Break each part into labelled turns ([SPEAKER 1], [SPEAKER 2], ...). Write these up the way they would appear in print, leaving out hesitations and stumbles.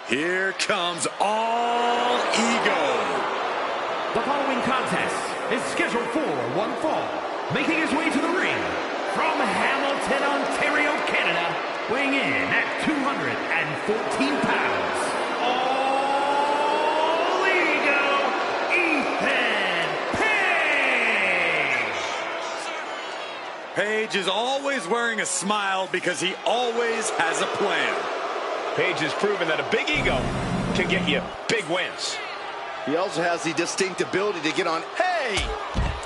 [SPEAKER 1] Here comes all ego.
[SPEAKER 2] The following contest is scheduled for one fall. Making his way to the ring from Hamilton, Ontario, Canada, weighing in at 214 pounds. All ego, Ethan Page.
[SPEAKER 1] Page is always wearing a smile because he always has a plan.
[SPEAKER 3] Page has proven that a big ego can get you big wins.
[SPEAKER 4] He also has the distinct ability to get on. Hey!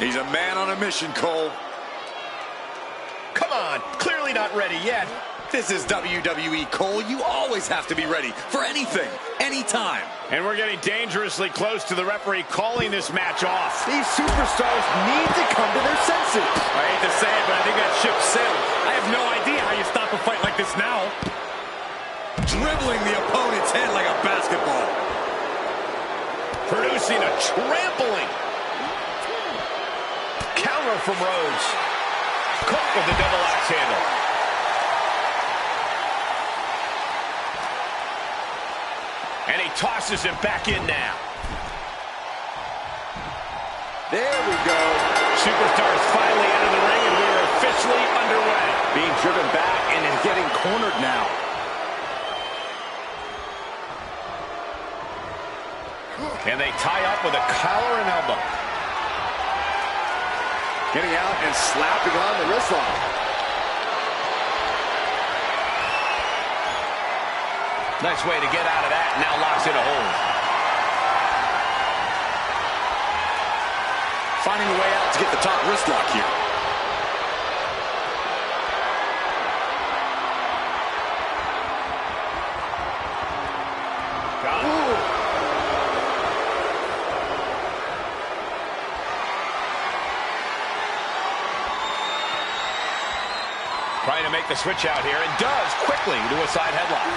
[SPEAKER 1] He's a man on a mission, Cole.
[SPEAKER 3] Come on, clearly not ready yet.
[SPEAKER 1] This is WWE, Cole. You always have to be ready for anything, anytime.
[SPEAKER 3] And we're getting dangerously close to the referee calling this match off.
[SPEAKER 4] These superstars need to come to their senses.
[SPEAKER 1] I hate to say it, but I think that ship sailed. I have no idea how you stop a fight like this now. Dribbling the opponent's head like a basketball.
[SPEAKER 3] Producing a trampling. Counter from Rhodes. Cook with the double axe handle. And he tosses him back in now.
[SPEAKER 4] There we go.
[SPEAKER 3] Superstars finally out of the ring, and we're officially underway.
[SPEAKER 4] Being driven back and is getting cornered now.
[SPEAKER 3] And they tie up with a collar and elbow.
[SPEAKER 4] Getting out and slapping on the wrist lock.
[SPEAKER 3] Nice way to get out of that. Now locks in a hold.
[SPEAKER 1] Finding a way out to get the top wrist lock here.
[SPEAKER 3] Trying to make the switch out here, and does quickly to a side headlock.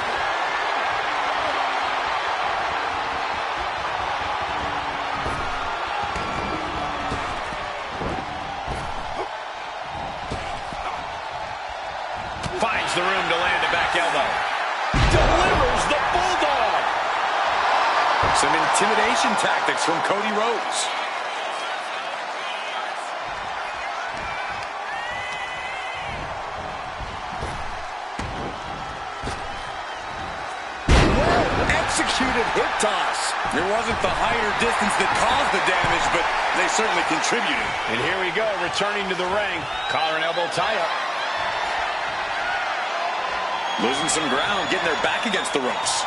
[SPEAKER 3] Finds the room to land a back elbow. Delivers the bulldog.
[SPEAKER 1] Some intimidation tactics from Cody Rhodes.
[SPEAKER 4] Executed hip toss.
[SPEAKER 1] It wasn't the height or distance that caused the damage, but they certainly contributed.
[SPEAKER 3] And here we go, returning to the ring. Collar and elbow tie-up.
[SPEAKER 1] Losing some ground, getting their back against the ropes.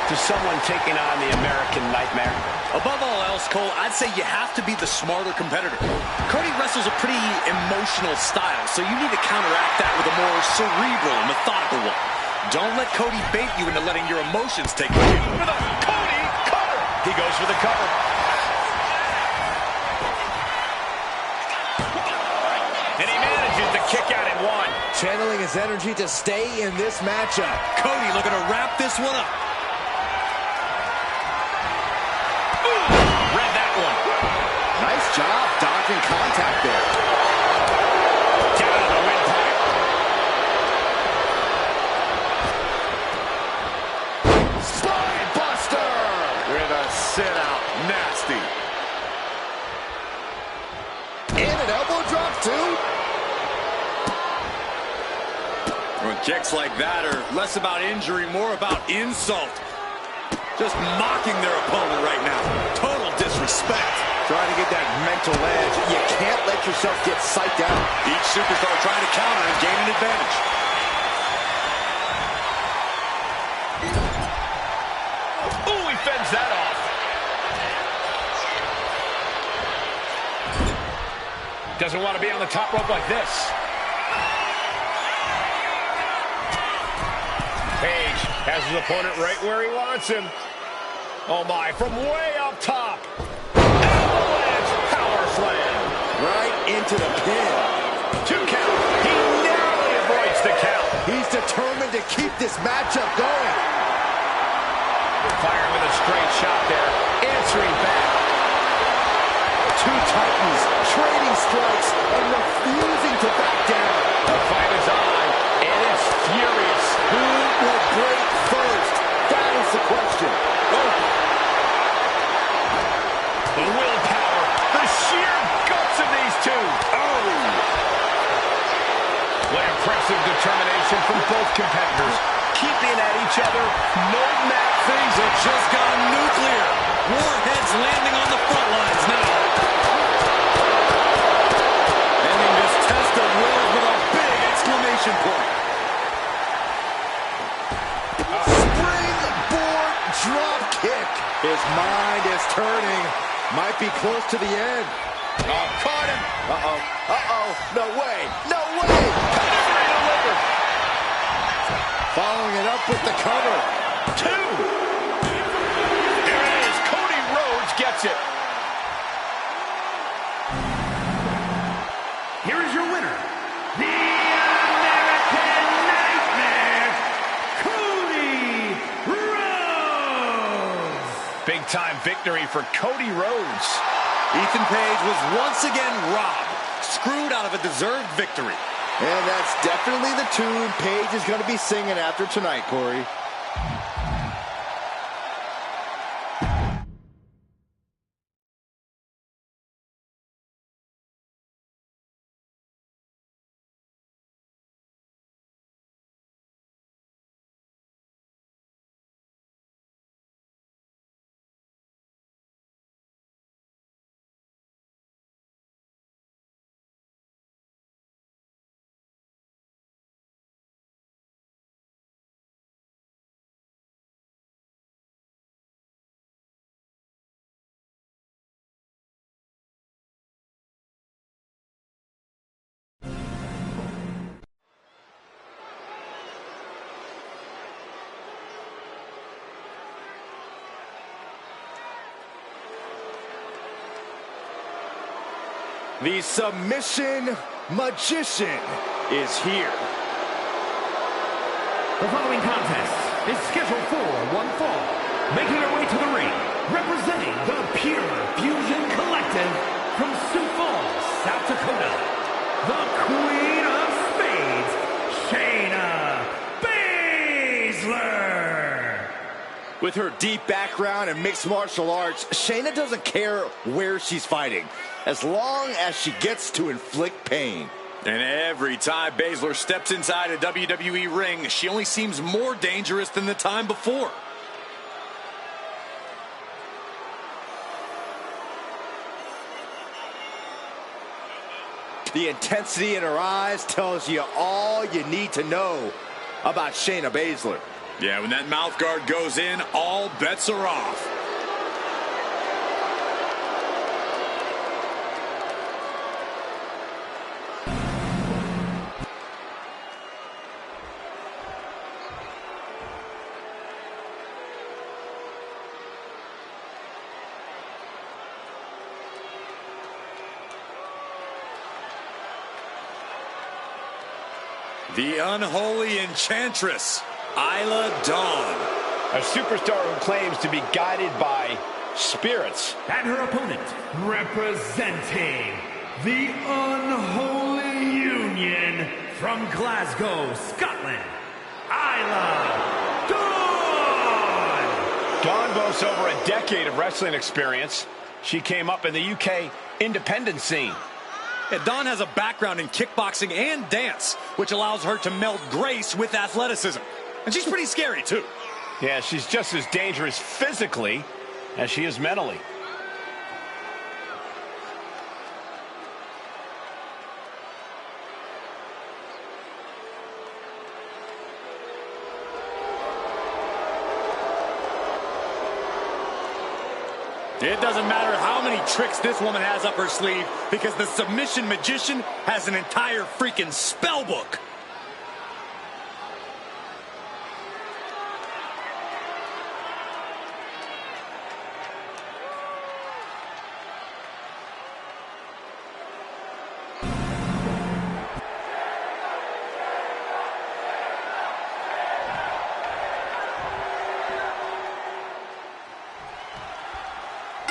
[SPEAKER 3] To someone taking on the American Nightmare?
[SPEAKER 1] Above all else, Cole, I'd say you have to be the smarter competitor. Cody wrestles a pretty emotional style, so you need to counteract that with a more cerebral and methodical one. Don't let Cody bait you into letting your emotions take over.
[SPEAKER 3] With a Cody cover! He goes for the cover. And he manages to kick out in one.
[SPEAKER 4] Channeling his energy to stay in this matchup.
[SPEAKER 1] Cody looking to wrap this one up.
[SPEAKER 4] Nice job dodging contact there.
[SPEAKER 3] Get out of the windpipe.
[SPEAKER 4] Spine buster with a sit out. Nasty. And an elbow drop too.
[SPEAKER 1] When kicks like that are less about injury, more about insult. Just mocking their opponent right now. Total disrespect.
[SPEAKER 4] Trying to get that mental edge. You can't let yourself get psyched out.
[SPEAKER 1] Each superstar trying to counter and gain an advantage.
[SPEAKER 3] Ooh, he fends that off. Doesn't want to be on the top rope like this. Page has his opponent right where he wants him. Oh my, from way up top.
[SPEAKER 4] Right into the pin.
[SPEAKER 3] 2 count. He narrowly avoids the count.
[SPEAKER 4] He's determined to keep this matchup going.
[SPEAKER 3] Firing with a straight shot there. Answering back.
[SPEAKER 4] Two titans trading strikes and refusing to back down.
[SPEAKER 3] The fight is on, and it's furious.
[SPEAKER 4] Who will break first? That is the question. Oh.
[SPEAKER 3] The willpower, the sheer guts of these two. Oh! What impressive determination from both competitors. Keeping at each other, no match.
[SPEAKER 1] Things have just gone nuclear. Warheads landing on the front lines now. Ending this test of wills with a big exclamation point.
[SPEAKER 4] Springboard drop kick. His mind is turning. Might be close to the end.
[SPEAKER 3] Oh, caught him.
[SPEAKER 4] Uh-oh. Uh-oh. No way. No way.
[SPEAKER 3] Delivery delivered.
[SPEAKER 4] Following it up with the cover.
[SPEAKER 3] Two. There it is. Cody Rhodes gets it.
[SPEAKER 2] Here is your winner, the American Nightmare, Cody Rhodes.
[SPEAKER 3] Big-time victory for Cody Rhodes.
[SPEAKER 1] Ethan Page was once again robbed, screwed out of a deserved victory.
[SPEAKER 4] And that's definitely the tune Paige is going to be singing after tonight, Corey. The submission magician is here.
[SPEAKER 2] The following contest is scheduled for one fall. Making her way to the ring, representing the Pure Fusion Collective from Sioux Falls, South Dakota, the Queen of Spades, Shayna Baszler.
[SPEAKER 4] With her deep background in mixed martial arts, Shayna doesn't care where she's fighting, as long as she gets to inflict pain.
[SPEAKER 1] And every time Baszler steps inside a WWE ring, she only seems more dangerous than the time before.
[SPEAKER 4] The intensity in her eyes tells you all you need to know about Shayna Baszler.
[SPEAKER 1] Yeah, when that mouth guard goes in, all bets are off. The unholy enchantress, Isla Dawn.
[SPEAKER 3] A superstar who claims to be guided by spirits.
[SPEAKER 2] And her opponent, representing the Unholy Union from Glasgow, Scotland, Isla Dawn.
[SPEAKER 3] Dawn boasts over a decade of wrestling experience. She came up in the UK independent scene.
[SPEAKER 1] Yeah, Dawn has a background in kickboxing and dance, which allows her to meld grace with athleticism. And she's pretty scary, too.
[SPEAKER 3] Yeah, she's just as dangerous physically as she is mentally.
[SPEAKER 1] It doesn't matter how many tricks this woman has up her sleeve, because the submission magician has an entire freaking spell book.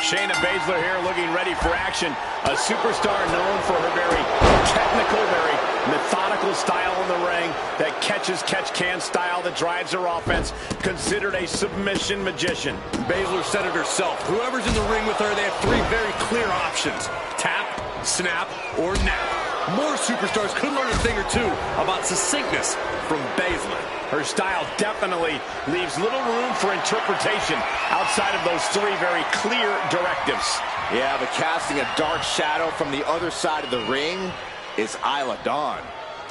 [SPEAKER 3] Shayna Baszler here looking ready for action. A superstar known for her very technical, very methodical style in the ring. That catch-can style that drives her offense. Considered a submission magician.
[SPEAKER 1] Baszler said it herself. Whoever's in the ring with her, they have three very clear options. Tap, snap, or nap. More superstars could learn a thing or two about succinctness from Baszler.
[SPEAKER 3] Her style definitely leaves little room for interpretation outside of those three very clear directives.
[SPEAKER 4] Yeah, but casting a dark shadow from the other side of the ring is Isla Dawn.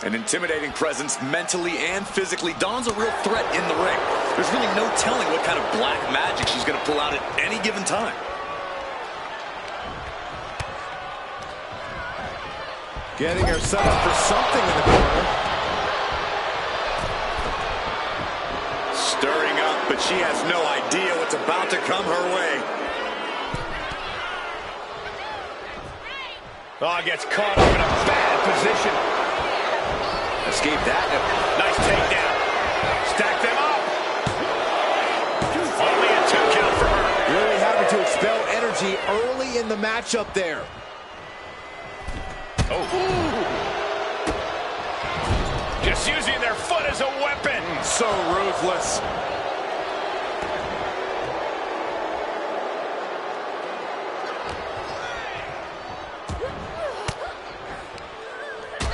[SPEAKER 1] An intimidating presence mentally and physically. Dawn's a real threat in the ring. There's really no telling what kind of black magic she's going to pull out at any given time.
[SPEAKER 4] Getting her set up for something in the corner.
[SPEAKER 1] Stirring up, but she has no idea what's about to come her way.
[SPEAKER 3] Oh, gets caught up in a bad position.
[SPEAKER 1] Escape that.
[SPEAKER 3] Nice takedown. Stack them up. Only a 2 count for her.
[SPEAKER 4] Really having to expel energy early in the matchup there.
[SPEAKER 3] Oh. Just using their foot as a weapon.
[SPEAKER 1] So ruthless.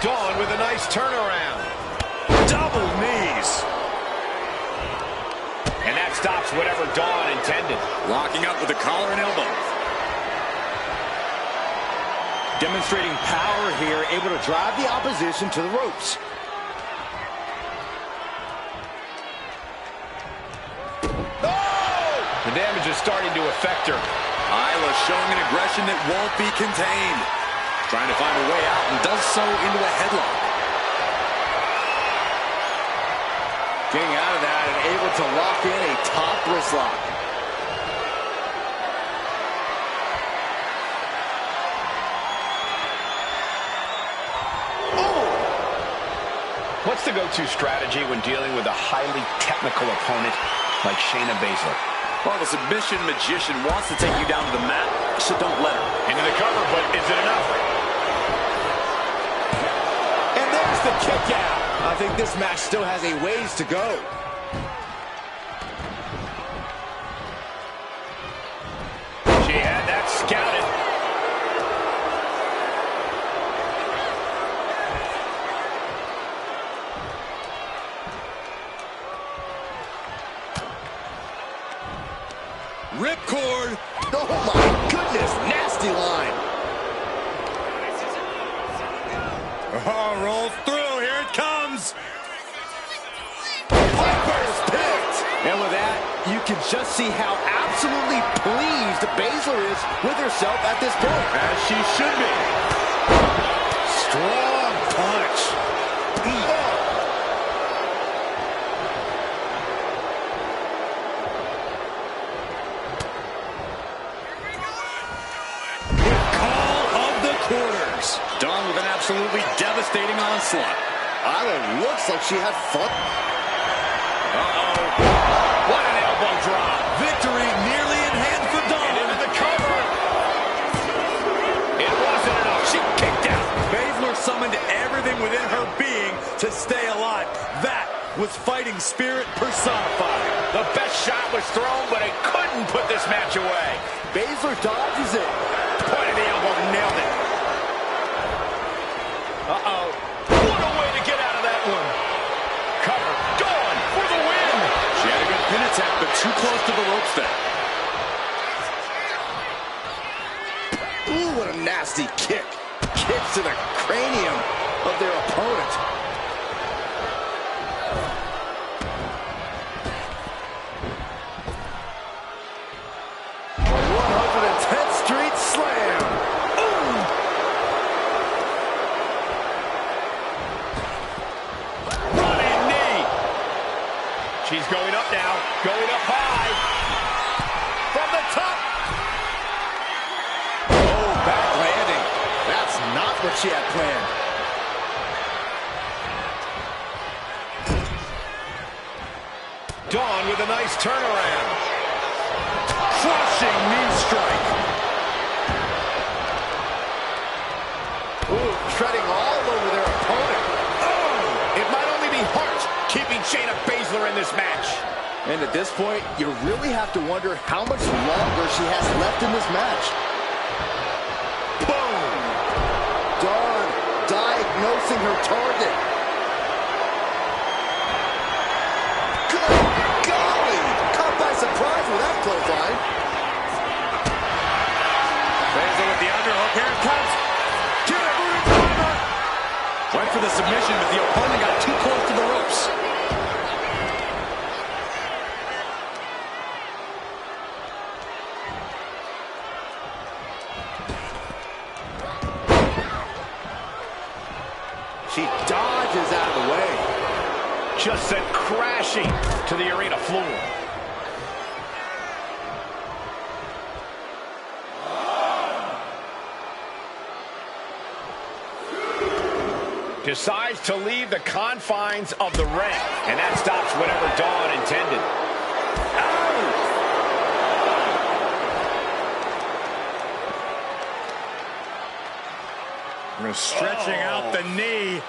[SPEAKER 3] Dawn with a nice turnaround.
[SPEAKER 1] Double knees.
[SPEAKER 3] And that stops whatever Dawn intended.
[SPEAKER 1] Locking up with the collar and elbow.
[SPEAKER 4] Demonstrating power here, able to drive the opposition to the ropes.
[SPEAKER 3] The damage is starting to affect her.
[SPEAKER 1] Isla showing an aggression that won't be contained. Trying to find a way out and does so into a headlock.
[SPEAKER 4] Getting out of that and able to lock in a top wrist lock.
[SPEAKER 3] What's the go-to strategy when dealing with a highly technical opponent like Shayna Baszler?
[SPEAKER 1] Well, the submission magician wants to take you down to the mat, so don't let her.
[SPEAKER 3] Into the cover, but is it enough?
[SPEAKER 4] And there's the kick out. I think this match still has a ways to go.
[SPEAKER 3] She had that scouted.
[SPEAKER 1] Ripcord.
[SPEAKER 4] Oh my goodness, nasty line.
[SPEAKER 1] Oh, rolls through. Here it comes.
[SPEAKER 4] Piper's picked. And with that, you can just see how absolutely pleased Baszler is with herself at this point.
[SPEAKER 1] As she should be. Strong punch. Dawn with an absolutely devastating onslaught.
[SPEAKER 4] Isla looks like she had fun.
[SPEAKER 3] Uh-oh. What an elbow drop.
[SPEAKER 1] Victory nearly in hand for Dawn.
[SPEAKER 3] And into the cover. It wasn't enough. She kicked out.
[SPEAKER 1] Baszler summoned everything within her being to stay alive. That was fighting spirit personified.
[SPEAKER 3] The best shot was thrown, but it couldn't put this match away.
[SPEAKER 4] Baszler dodges it.
[SPEAKER 3] Point of the elbow, nailed it. Uh-oh. What a way to get out of that one. Cover. Dawn for the win.
[SPEAKER 1] She had a good pin attack, but too close to the ropes there.
[SPEAKER 4] Ooh, what a nasty kick. Kicks to the cranium of their opponent. A 110th Street Slam.
[SPEAKER 3] She's going up now, going up high. From the top.
[SPEAKER 4] Oh, back landing. That's not what she had planned.
[SPEAKER 3] Dawn with a nice turnaround.
[SPEAKER 1] Crushing knee strike.
[SPEAKER 4] And at this point, you really have to wonder how much longer she has left in this match. Boom! Dawn diagnosing her target. Good golly! Caught by surprise with that clothesline.
[SPEAKER 1] Baszler with the underhook. Here it comes. Went for the submission, but the opponent got too close to the ropes.
[SPEAKER 4] She dodges out of the way.
[SPEAKER 3] Just sent crashing to the arena floor. Decides to leave the confines of the ring, and that stops whatever Dawn intended.
[SPEAKER 1] Stretching out the knee.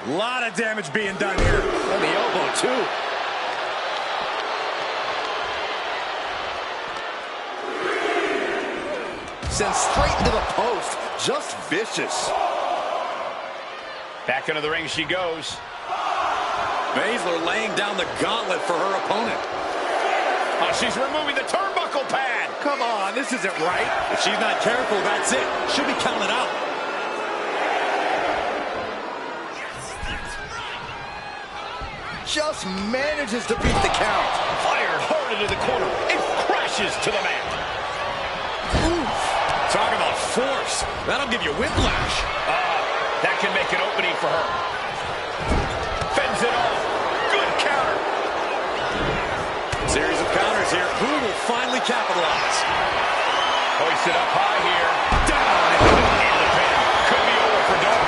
[SPEAKER 1] A lot of damage being done here.
[SPEAKER 4] And the elbow, too. Sent straight into the post. Just vicious.
[SPEAKER 3] Back into the ring she goes.
[SPEAKER 1] Baszler laying down the gauntlet for her opponent.
[SPEAKER 3] Oh, she's removing the turnbuckle pad.
[SPEAKER 4] Come on, this isn't right.
[SPEAKER 1] If she's not careful, that's it. She'll be counted out.
[SPEAKER 4] Just manages to beat the count.
[SPEAKER 3] Fired hard into the corner. It crashes to the mat.
[SPEAKER 1] Oof. Talk about force. That'll give you whiplash.
[SPEAKER 3] That can make an opening for her. Fends it off. Good counter.
[SPEAKER 1] Series of counters here. Who will finally capitalize?
[SPEAKER 3] Hoisted up high here. Down into the pin. Could be over for Dawn.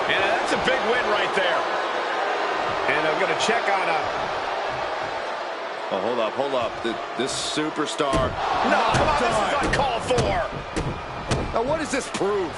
[SPEAKER 3] And that's a big win right there. And I'm going to check on
[SPEAKER 4] Oh, hold up. This superstar.
[SPEAKER 3] No, come on, this is uncalled for.
[SPEAKER 4] Now, what does this prove?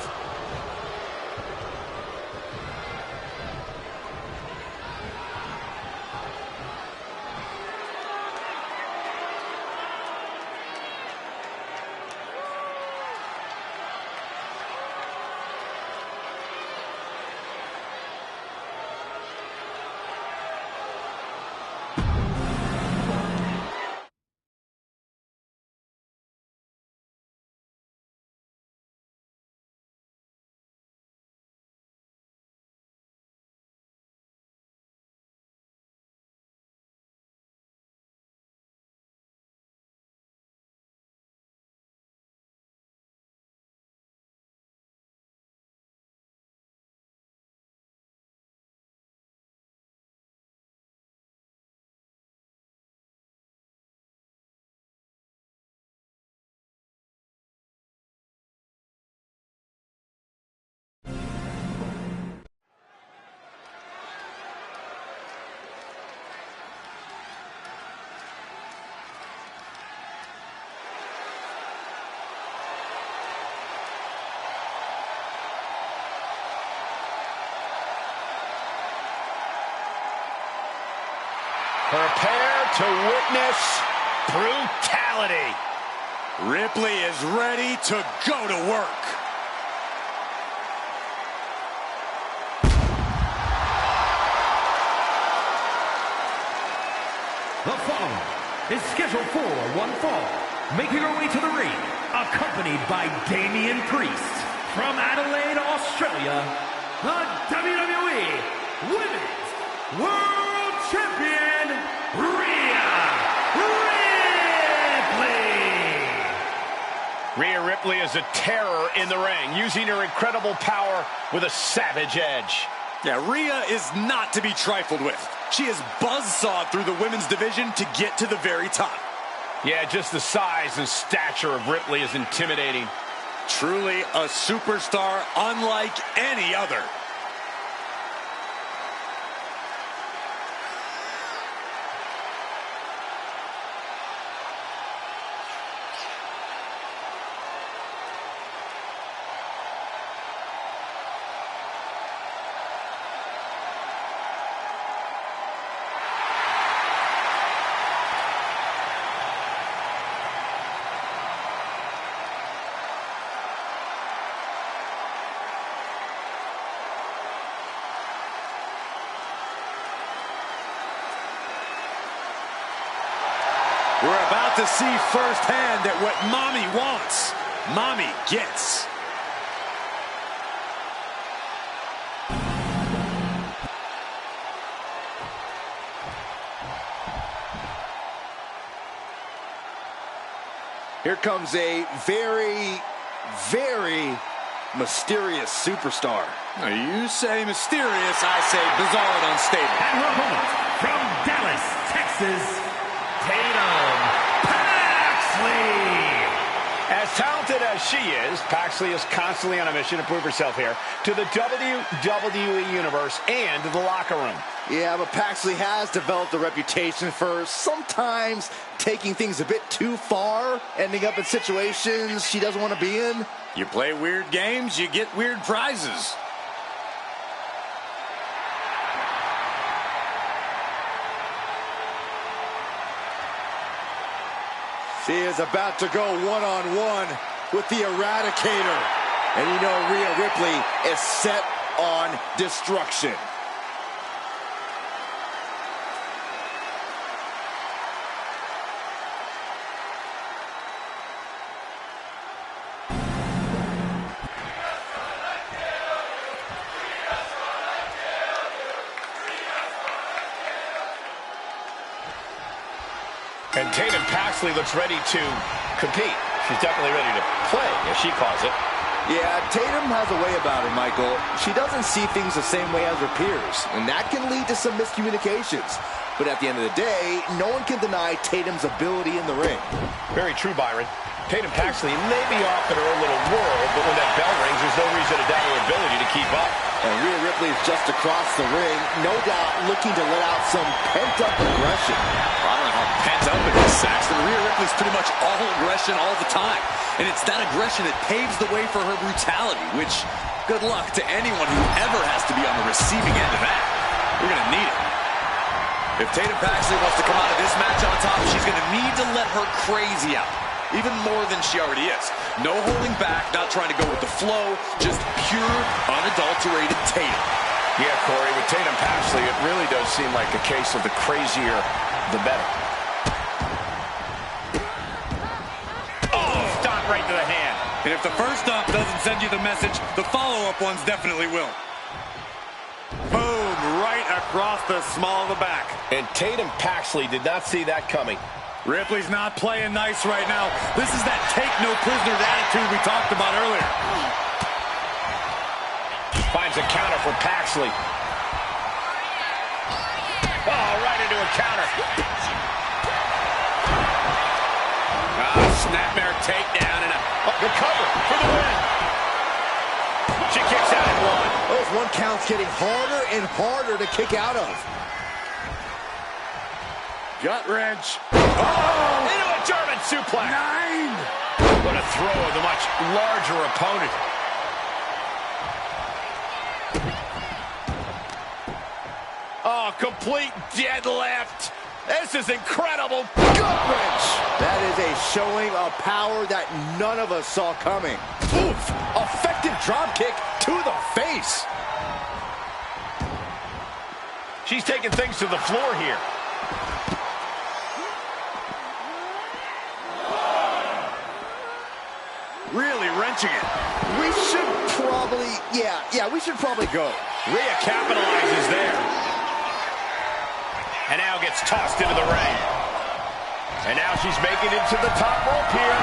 [SPEAKER 3] Prepare to witness brutality.
[SPEAKER 1] Ripley is ready to go to work.
[SPEAKER 2] The following is scheduled for one fall, making her way to the ring, accompanied by Damian Priest from Adelaide, Australia, the WWE Women's World Champion, Rhea Ripley.
[SPEAKER 3] Rhea Ripley is a terror in the ring, using her incredible power with a savage edge.
[SPEAKER 1] Yeah, Rhea is not to be trifled with. She is buzzsawed through the women's division to get to the very top.
[SPEAKER 3] Yeah, just the size and stature of Ripley is intimidating.
[SPEAKER 1] Truly a superstar unlike any other. We're about to see firsthand that what mommy wants, mommy gets.
[SPEAKER 4] Here comes a very, very mysterious superstar.
[SPEAKER 1] Now, you say mysterious, I say bizarre and unstable.
[SPEAKER 2] And her opponent, from Dallas, Texas, Tatum Paxley.
[SPEAKER 3] As talented as she is, Paxley is constantly on a mission to prove herself here to the WWE Universe and the locker room.
[SPEAKER 4] Yeah, but Paxley has developed a reputation for sometimes taking things a bit too far, ending up in situations she doesn't want to be in.
[SPEAKER 1] You play weird games, you get weird prizes.
[SPEAKER 4] She is about to go one-on-one with the Eradicator. And you know Rhea Ripley is set on destruction.
[SPEAKER 3] And Tatum Paxley looks ready to compete. She's definitely ready to play, as she calls it.
[SPEAKER 4] Yeah, Tatum has a way about her, Michael. She doesn't see things the same way as her peers, and that can lead to some miscommunications. But at the end of the day, no one can deny Tatum's ability in the ring.
[SPEAKER 3] Very true, Byron. Tatum Paxley may be off in her own little world, but when that bell rings, there's no reason to doubt her ability to keep up.
[SPEAKER 4] And Rhea Ripley is just across the ring, no doubt looking to let out some pent-up aggression.
[SPEAKER 1] I don't know how pent up it is, Saxton. Rhea Ripley's pretty much all aggression all the time. And it's that aggression that paves the way for her brutality, which, good luck to anyone who ever has to be on the receiving end of that. You're going to need it. If Tatum Paxley wants to come out of this match on top, she's going to need to let her crazy out. Even more than she already is. No holding back, not trying to go with the flow, just pure, unadulterated Tatum.
[SPEAKER 3] Yeah, Corey, with Tatum Paxley, it really does seem like a case of the crazier, the better. Oh, stomp right to the hand.
[SPEAKER 1] And if the first stomp doesn't send you the message, the follow-up ones definitely will. Boom, right across the small of the back.
[SPEAKER 3] And Tatum Paxley did not see that coming.
[SPEAKER 1] Ripley's not playing nice right now. This is that take-no-prisoners attitude we talked about earlier.
[SPEAKER 3] Finds a counter for Paxley. Oh, right into a counter.
[SPEAKER 1] Snapmare takedown and
[SPEAKER 3] the cover for the win. She kicks out at one.
[SPEAKER 4] Those one counts getting harder and harder to kick out of.
[SPEAKER 1] gut wrench.
[SPEAKER 3] Oh! Into a German suplex.
[SPEAKER 1] 9.
[SPEAKER 3] What a throw of the much larger opponent. Oh, complete deadlift. This is incredible.
[SPEAKER 4] Gut wrench. That is a showing of power that none of us saw coming. Oof. Effective drop kick to the face.
[SPEAKER 3] She's taking things to the floor here.
[SPEAKER 1] Really wrenching it.
[SPEAKER 4] We should probably, we should probably go.
[SPEAKER 3] Rhea capitalizes there. And now gets tossed into the ring. And now she's making it to the top rope here.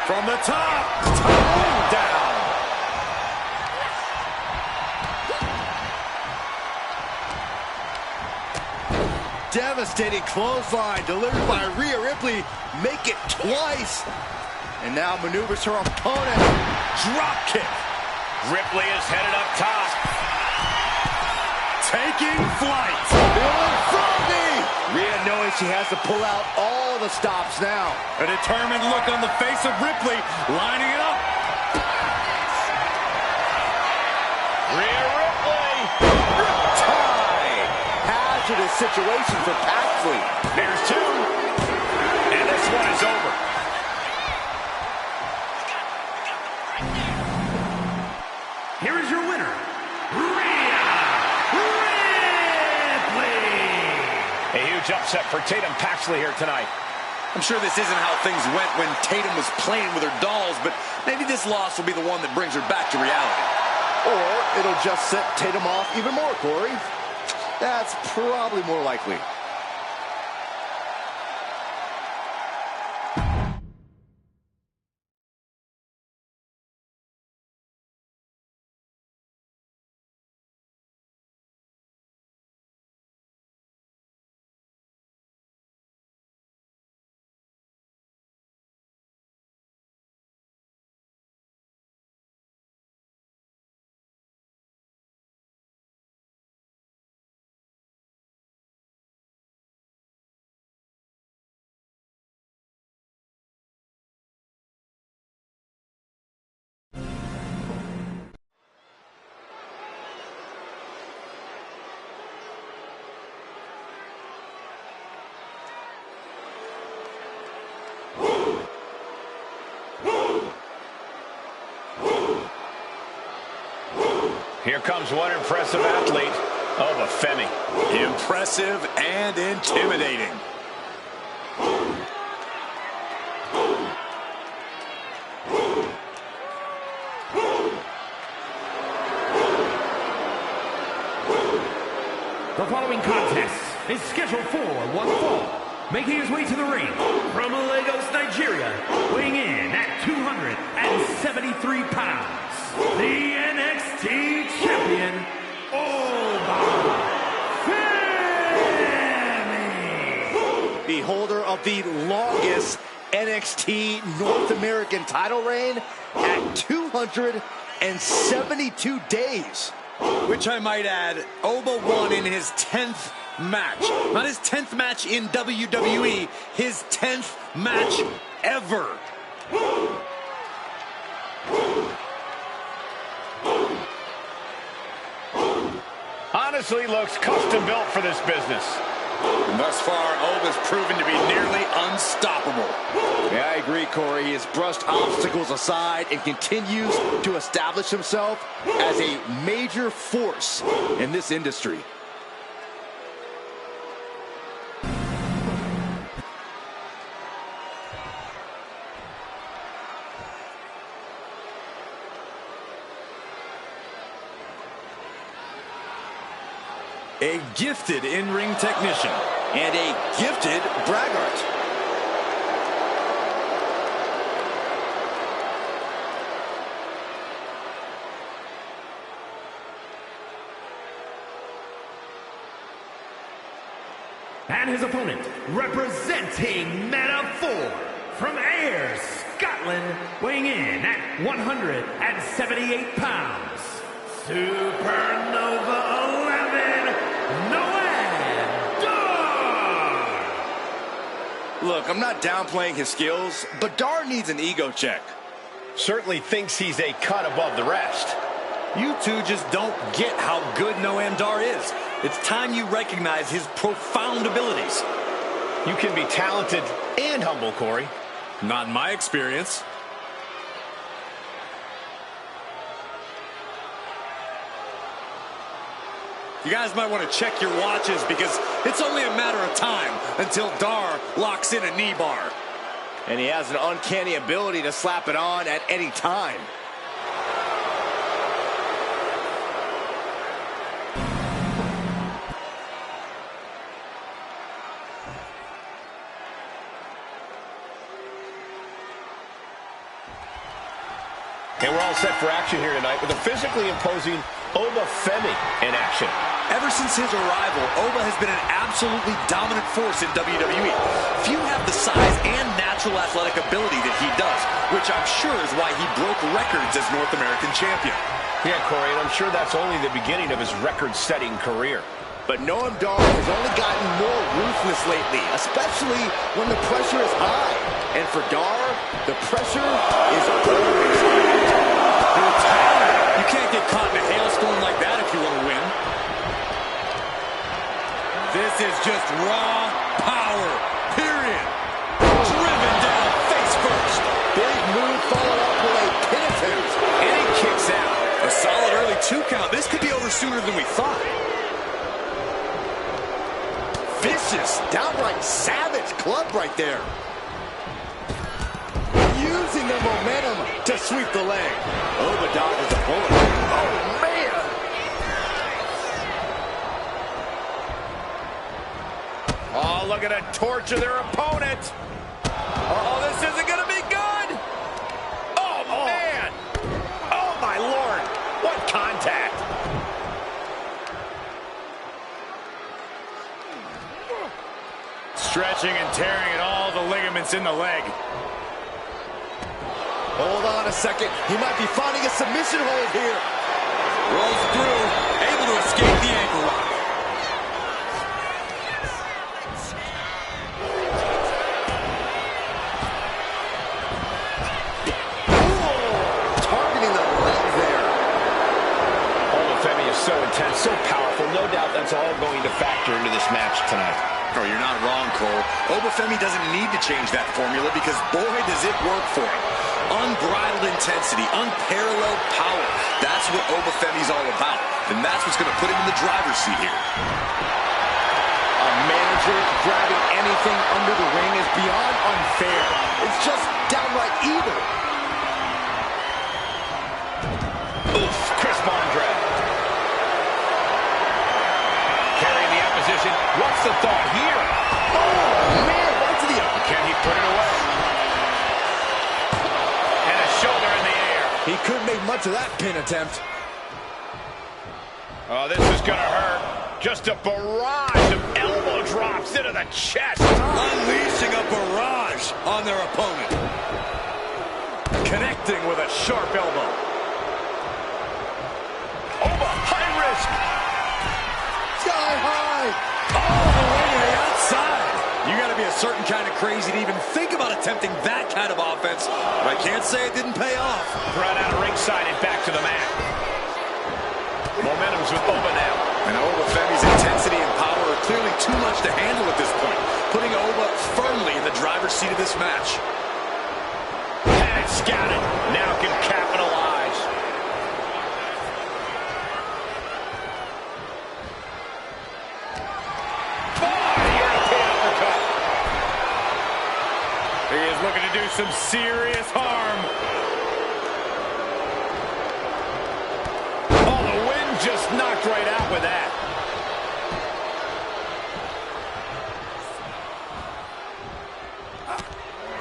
[SPEAKER 1] From the top down.
[SPEAKER 4] Devastating clothesline delivered by Rhea Ripley. Make it twice. And now maneuvers her opponent. Drop kick.
[SPEAKER 3] Ripley is headed up top.
[SPEAKER 1] Taking flight.
[SPEAKER 4] Rhea knowing she has to pull out all the stops now.
[SPEAKER 1] A determined look on the face of Ripley, lining it up.
[SPEAKER 3] Rhea Ripley.
[SPEAKER 4] Riptide. Hazardous situation for Paxley.
[SPEAKER 3] There's two. And this one is over.
[SPEAKER 2] Here is your winner, Rhea Ripley.
[SPEAKER 3] A huge upset for Tatum Paxley here tonight.
[SPEAKER 1] I'm sure this isn't how things went when Tatum was playing with her dolls, but maybe this loss will be the one that brings her back to reality.
[SPEAKER 4] Or it'll just set Tatum off even more, Corey. That's probably more likely.
[SPEAKER 3] Here comes one impressive athlete. Oh, the Femi.
[SPEAKER 1] Impressive and intimidating.
[SPEAKER 2] The following contest is scheduled for one fall. Making his way to the ring from Lagos, Nigeria, weighing in at 273 pounds, the NXT champion, Oba Femi.
[SPEAKER 4] Beholder of the longest NXT North American title reign at 272 days.
[SPEAKER 1] Which I might add, Oba won in his 10th match. Not his 10th match in WWE, his 10th match ever.
[SPEAKER 3] Honestly, looks custom built for this business.
[SPEAKER 1] And thus far, Oba's proven to be nearly unstoppable.
[SPEAKER 4] Yeah, I agree, Corey. He has brushed obstacles aside and continues to establish himself as a major force in this industry.
[SPEAKER 1] A gifted in-ring technician.
[SPEAKER 4] And a gifted braggart.
[SPEAKER 2] And his opponent, representing Men of 4, from Ayr, Scotland, weighing in at 178 pounds, Supernova 11, Noam Dar.
[SPEAKER 4] Look, I'm not downplaying his skills, but Dar needs an ego check.
[SPEAKER 3] Certainly thinks he's a cut above the rest.
[SPEAKER 1] You two just don't get how good Noam Dar is. It's time you recognize his profound abilities.
[SPEAKER 3] You can be talented and humble, Corey.
[SPEAKER 1] Not in my experience. You guys might want to check your watches because it's only a matter of time until Dar locks in a knee bar.
[SPEAKER 4] And he has an uncanny ability to slap it on at any time.
[SPEAKER 3] And we're all set for action here tonight with a physically imposing Oba Femi in action.
[SPEAKER 1] Ever since his arrival, Oba has been an absolutely dominant force in WWE. Few have the size and natural athletic ability that he does, which I'm sure is why he broke records as North American champion.
[SPEAKER 3] Yeah, Corey, and I'm sure that's only the beginning of his record-setting career.
[SPEAKER 4] But Noam Dar has only gotten more ruthless lately, especially when the pressure is high. And for Dar, the pressure is always high.
[SPEAKER 1] You can't get caught in a hailstorm like that if you want to win. This is just raw power, period. Driven down face first.
[SPEAKER 4] Big move followed up with a pin attempt.
[SPEAKER 1] And he kicks out. A solid early 2 count. This could be over sooner than we thought.
[SPEAKER 4] vicious, downright savage club right there. Using the momentum to sweep the leg. Oba dodges a bullet. Oh, man!
[SPEAKER 3] Oh, look at it torture their opponent. Oh, this isn't going to be good. Oh, man. Oh, my Lord. What contact. Stretching and tearing at all the ligaments in the leg.
[SPEAKER 4] Hold on a second. He might be finding a submission hold here.
[SPEAKER 1] Rolls through, able to escape the ankle lock.
[SPEAKER 4] Targeting the leg there.
[SPEAKER 3] Femi is so intense, so powerful. No doubt that's all going to factor into this match tonight.
[SPEAKER 1] Oh, you're not wrong, Cole. Obafemi doesn't need to change that formula because, boy, does it work for him. Unbridled intensity, unparalleled power. That's what Obafemi's all about. And that's what's going to put him in the driver's seat here.
[SPEAKER 4] A manager grabbing anything under the ring is beyond unfair. It's just downright evil.
[SPEAKER 3] Oof, crisp arm drag. Carrying the opposition. What's the thought here?
[SPEAKER 4] Oh, man, right to the eye.
[SPEAKER 3] Can he put it away? And a shoulder in the air.
[SPEAKER 4] He couldn't make much of that pin attempt.
[SPEAKER 3] Oh, this is going to hurt. Just a barrage of elbow drops into the chest.
[SPEAKER 1] Unleashing a barrage on their opponent.
[SPEAKER 3] Connecting with a sharp elbow. Oba, high risk.
[SPEAKER 4] Sky high.
[SPEAKER 1] All the way to the outside. You got to be a certain kind of crazy to even think about attempting that kind of offense. But I can't say it didn't pay off.
[SPEAKER 3] Brought out of ringside and back to the mat. Momentum's with Oba now.
[SPEAKER 1] And Obafemi's intensity and power are clearly too much to handle at this point, putting Oba firmly in the driver's seat of this match.
[SPEAKER 3] And scouted. Now can capitalize. European uppercut. He is looking to do some serious harm. Oh, the wind just knocked right out with that.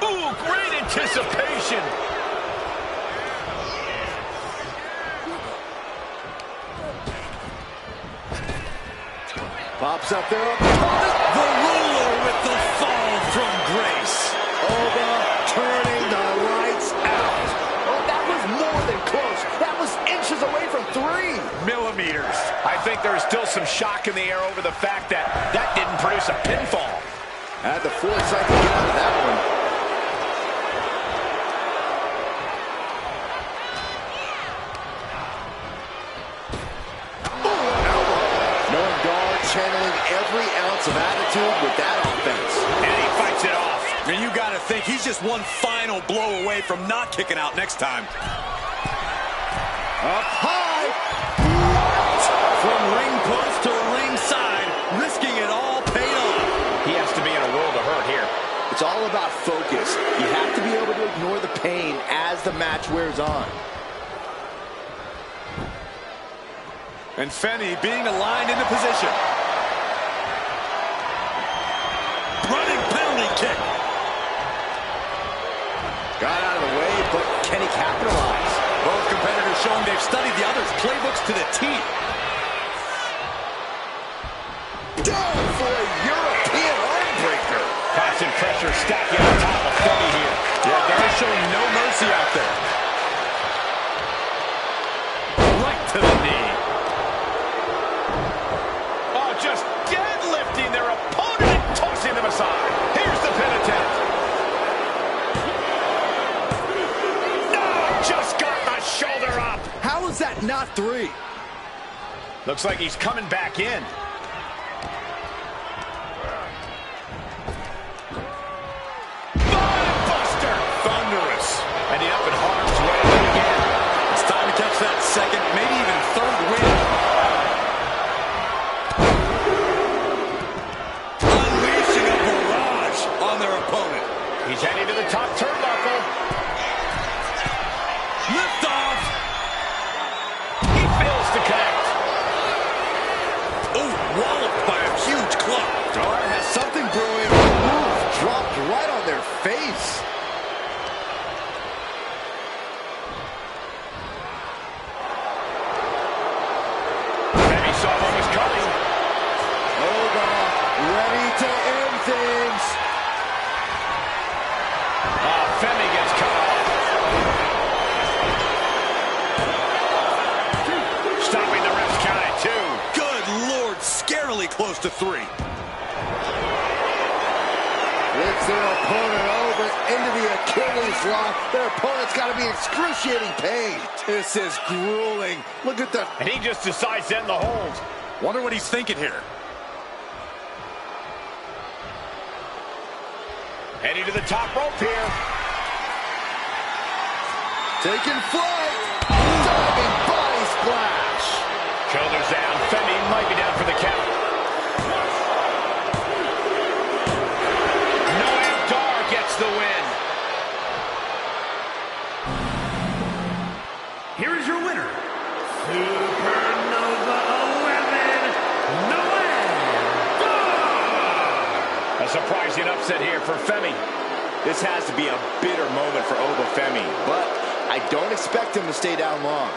[SPEAKER 3] Ooh, great anticipation.
[SPEAKER 4] Pops up there.
[SPEAKER 1] The ruler with the fall from grace.
[SPEAKER 4] Oba turning the lights out. Oh, that was more than close. That was inches away from 3
[SPEAKER 3] millimeters. I think there's still some shock in the air over the fact that that didn't produce a pinfall.
[SPEAKER 4] Had the foresight to get out of that one. Channeling every ounce of attitude with that offense.
[SPEAKER 3] And he fights it off.
[SPEAKER 1] And you got to think he's just one final blow away from not kicking out next time.
[SPEAKER 4] Up high.
[SPEAKER 1] From ring post to ringside, risking it all paid off.
[SPEAKER 3] He has to be in a world of hurt here.
[SPEAKER 4] It's all about focus. You have to be able to ignore the pain as the match wears on.
[SPEAKER 1] And Femi being aligned into position. Running penalty kick.
[SPEAKER 4] Got out of the way, but can he capitalize?
[SPEAKER 1] Both competitors showing they've studied the other's playbooks to the T.
[SPEAKER 4] Down for a European arm breaker.
[SPEAKER 3] Constant pressure stacking on top of Femi here.
[SPEAKER 1] Yeah, they're showing no mercy out there. Right to the knee.
[SPEAKER 3] Just deadlifting their opponent and tossing them aside. Here's the pin attempt. No, just got the shoulder up.
[SPEAKER 4] How is that not 3?
[SPEAKER 3] Looks like he's coming back in. Buster. Thunderous. And he up in harm's way again.
[SPEAKER 1] It's time to catch that second, maybe even third win.
[SPEAKER 4] Star has something brewing. Ooh, dropped right on their face.
[SPEAKER 3] Femi saw what was coming.
[SPEAKER 4] Oba ready to end things.
[SPEAKER 3] Femi gets cut off. Stopping the ref's count at 2.
[SPEAKER 1] Good Lord, scarily close to 3.
[SPEAKER 4] Flips their opponent over into the Achilles lock. Their opponent's got to be in excruciating pain. This is grueling. Look at the...
[SPEAKER 3] And he just decides to end the hold.
[SPEAKER 1] Wonder what he's thinking here.
[SPEAKER 3] Heading to the top rope here.
[SPEAKER 4] Taking flight. Diving body splash.
[SPEAKER 3] Shoulders down. Femi might be down for the count. Noam Dar gets the win.
[SPEAKER 2] Here is your winner, Supernova 11, Noam Dar.
[SPEAKER 3] A surprising upset here for Femi.
[SPEAKER 4] This has to be a bitter moment for Oba Femi, but I don't expect him to stay down long.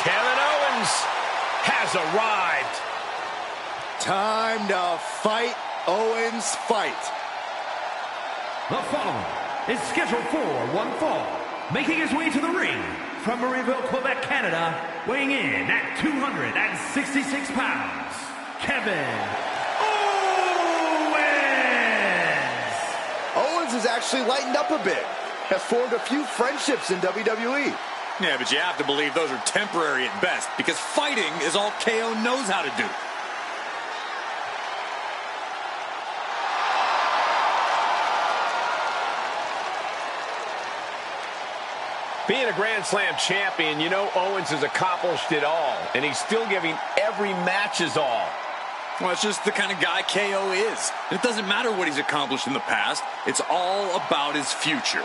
[SPEAKER 3] Kevin Owens has arrived.
[SPEAKER 4] Time to fight, Owens, fight.
[SPEAKER 2] The following is scheduled for one fall, making his way to the ring from Marieville, Quebec, Canada, weighing in at 266 pounds, Kevin Owens.
[SPEAKER 4] Owens has actually lightened up a bit. Has formed a few friendships in WWE.
[SPEAKER 1] Yeah, but you have to believe those are temporary at best, because fighting is all KO knows how to do.
[SPEAKER 3] Being a Grand Slam champion, you know Owens has accomplished it all, and he's still giving every match his all.
[SPEAKER 1] Well, it's just the kind of guy KO is. It doesn't matter what he's accomplished in the past. It's all about his future.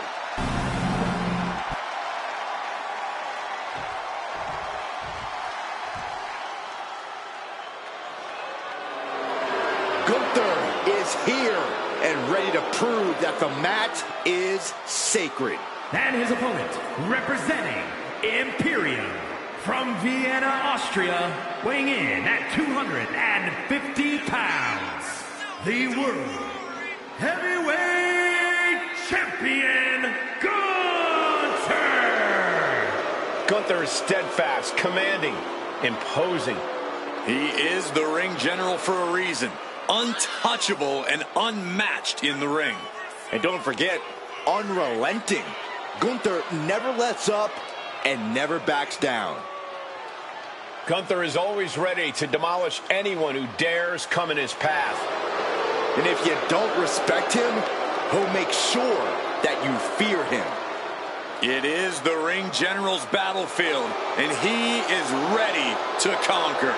[SPEAKER 4] Gunther is here and ready to prove that the mat is sacred.
[SPEAKER 2] And his opponent, representing Imperium from Vienna, Austria, weighing in at 250 pounds, the World Heavyweight Champion, Gunther!
[SPEAKER 3] Gunther is steadfast, commanding, imposing.
[SPEAKER 1] He is the ring general for a reason. Untouchable and unmatched in the ring.
[SPEAKER 4] And don't forget, unrelenting. Gunther never lets up and never backs down.
[SPEAKER 3] Gunther is always ready to demolish anyone who dares come in his path.
[SPEAKER 4] And if you don't respect him, he'll make sure that you fear him.
[SPEAKER 1] It is the ring general's battlefield, and he is ready to conquer.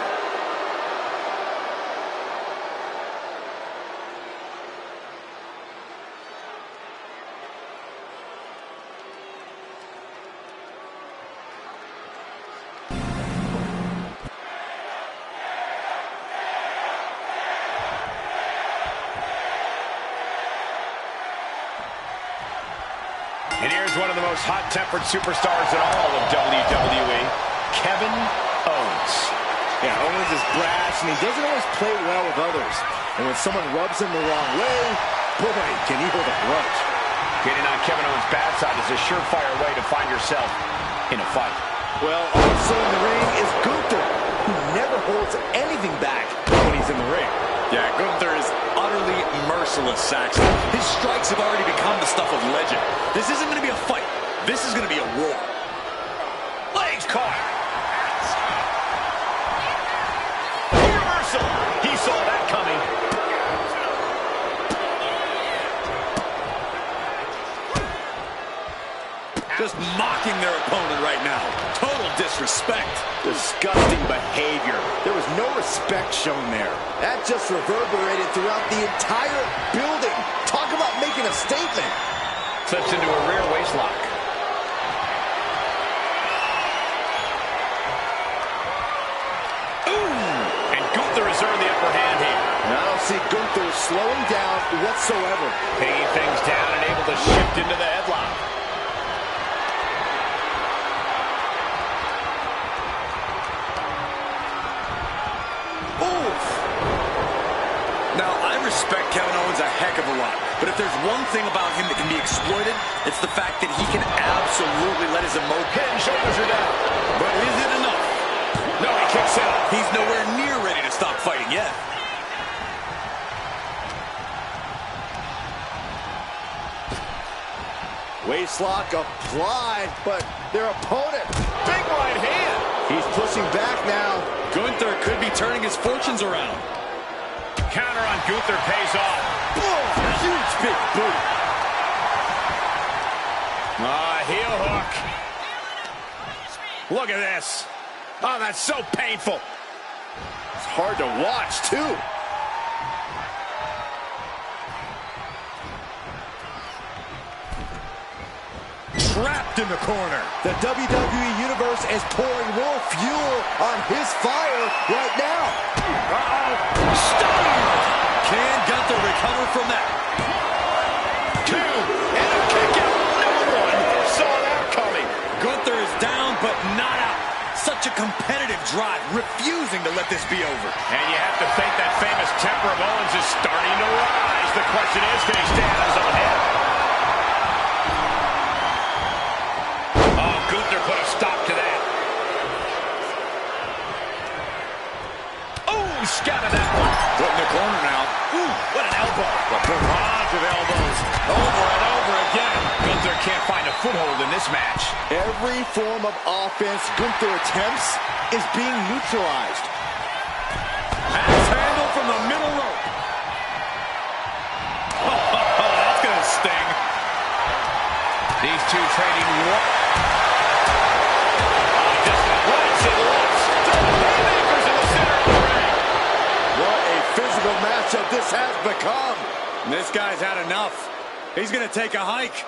[SPEAKER 3] And here's one of the most hot-tempered superstars in all of WWE, Kevin Owens.
[SPEAKER 4] Yeah, Owens is brash, and he doesn't always play well with others. And when someone rubs him the wrong way, boy, can he hold a grudge.
[SPEAKER 3] Getting on Kevin Owens' bad side is a surefire way to find yourself in a fight.
[SPEAKER 4] Well, also in the ring is Gunther, who never holds anything back when he's in the ring.
[SPEAKER 1] Yeah, Gunther is utterly merciless, Saxton. His strikes have already become the stuff of legend. This isn't going to be a fight. This is going to be a war.
[SPEAKER 3] Legs caught. Reversal. He saw that coming.
[SPEAKER 1] Just mocking their opponent right now. Total disrespect.
[SPEAKER 4] Disgusting behavior. There was no respect shown there. That just reverberated throughout the entire building. Talk about making a statement.
[SPEAKER 3] Slips into a rear waist lock. Ooh! And Gunther has earned the upper hand here.
[SPEAKER 4] And I don't see Gunther slowing down whatsoever.
[SPEAKER 3] Taking things down and able to shift into the headlock.
[SPEAKER 1] Now, I respect Kevin Owens a heck of a lot, but if there's one thing about him that can be exploited, it's the fact that he can absolutely let his emotions...
[SPEAKER 3] Head and shoulders are down.
[SPEAKER 1] But is it enough?
[SPEAKER 3] No, he kicks out.
[SPEAKER 1] He's nowhere near ready to stop fighting yet.
[SPEAKER 4] Waistlock applied, but their opponent...
[SPEAKER 3] Big right hand.
[SPEAKER 4] He's pushing back now.
[SPEAKER 1] Gunther could be turning his fortunes around.
[SPEAKER 3] Counter on Gunther pays off.
[SPEAKER 4] Boom! Huge big boot.
[SPEAKER 3] Heel hook. Look at this. Oh, that's so painful.
[SPEAKER 4] It's hard to watch, too.
[SPEAKER 1] Trapped in the corner.
[SPEAKER 4] The WWE Universe is pouring more fuel on his fire right now.
[SPEAKER 1] Stunning! Can Gunther recover from that?
[SPEAKER 3] 2 and a kick out. No one saw that coming.
[SPEAKER 1] Gunther is down, but not out. Such a competitive drive, refusing to let this be over.
[SPEAKER 3] And you have to think that famous temper of Owens is starting to rise. The question is, can he stay on his own head? Oh, Gunther put a stop to that. Oh, scattered that one.
[SPEAKER 1] Put in the corner now.
[SPEAKER 3] Ooh, what an elbow.
[SPEAKER 1] A barrage of elbows. Over and over again.
[SPEAKER 3] Gunther can't find a foothold in this match.
[SPEAKER 4] Every form of offense Gunther attempts is being neutralized.
[SPEAKER 1] Axe handle from the middle rope. Oh, that's going to sting.
[SPEAKER 3] These two trading one. Just rights and lefts. Haymakers in the center of the ring.
[SPEAKER 4] What a physical matchup this has become.
[SPEAKER 1] And this guy's had enough. He's going to take a hike.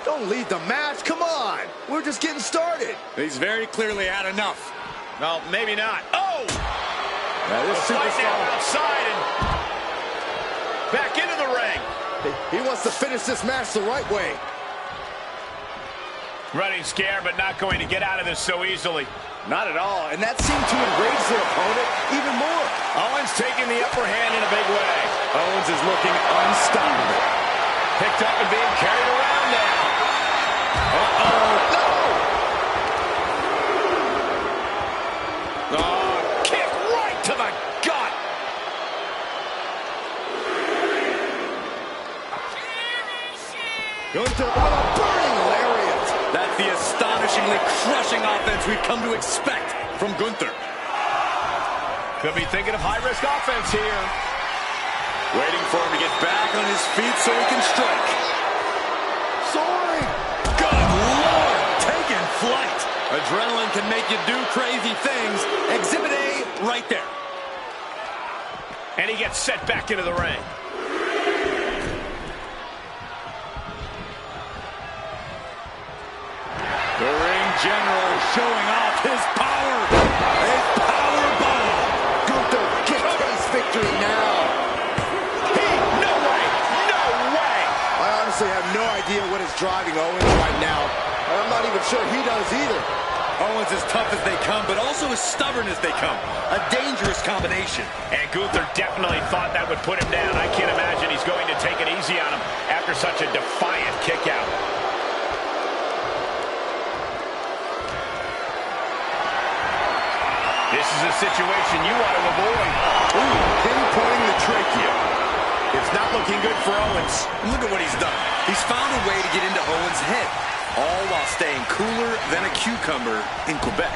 [SPEAKER 4] Don't lead the match. Come on. We're just getting started.
[SPEAKER 1] He's very clearly had enough.
[SPEAKER 3] Well, maybe not. Oh!
[SPEAKER 4] Now this
[SPEAKER 3] Fight now
[SPEAKER 4] superstar,
[SPEAKER 3] outside and back into the ring.
[SPEAKER 4] he wants to finish this match the right way.
[SPEAKER 3] Running scared, but not going to get out of this so easily.
[SPEAKER 4] Not at all, and that seemed to enrage their opponent even more.
[SPEAKER 3] Owens taking the upper hand in a big way.
[SPEAKER 1] Owens is looking unstoppable.
[SPEAKER 3] Picked up and being carried around now.
[SPEAKER 4] Uh-oh.
[SPEAKER 3] No! Oh, kick right to the gut.
[SPEAKER 4] Gunther, what a burning lariat.
[SPEAKER 1] That's the astonishingly crushing offense we've come to expect from Gunther.
[SPEAKER 3] Could be thinking of high-risk offense here.
[SPEAKER 1] Waiting for him to get back on his feet so he can strike.
[SPEAKER 4] Soaring.
[SPEAKER 1] Good Lord! Taking flight. Adrenaline can make you do crazy things. Exhibit A right there.
[SPEAKER 3] And he gets set back into the ring.
[SPEAKER 1] The ring general showing off his power. A power bomb.
[SPEAKER 4] Gunther can taste victory now.
[SPEAKER 3] No way! No way!
[SPEAKER 4] I honestly have no idea what is driving Owens right now. I'm not even sure he does either.
[SPEAKER 1] Owens as tough as they come, but also as stubborn as they come. A dangerous combination.
[SPEAKER 3] And Gunther definitely thought that would put him down. I can't imagine he's going to take it easy on him after such a defiant kick out. This is a situation you want to avoid.
[SPEAKER 1] Ooh, pinpointing the trachea.
[SPEAKER 3] It's not looking good for Owens.
[SPEAKER 1] And look at what he's done. He's found a way to get into Owens' head, all while staying cooler than a cucumber in Quebec.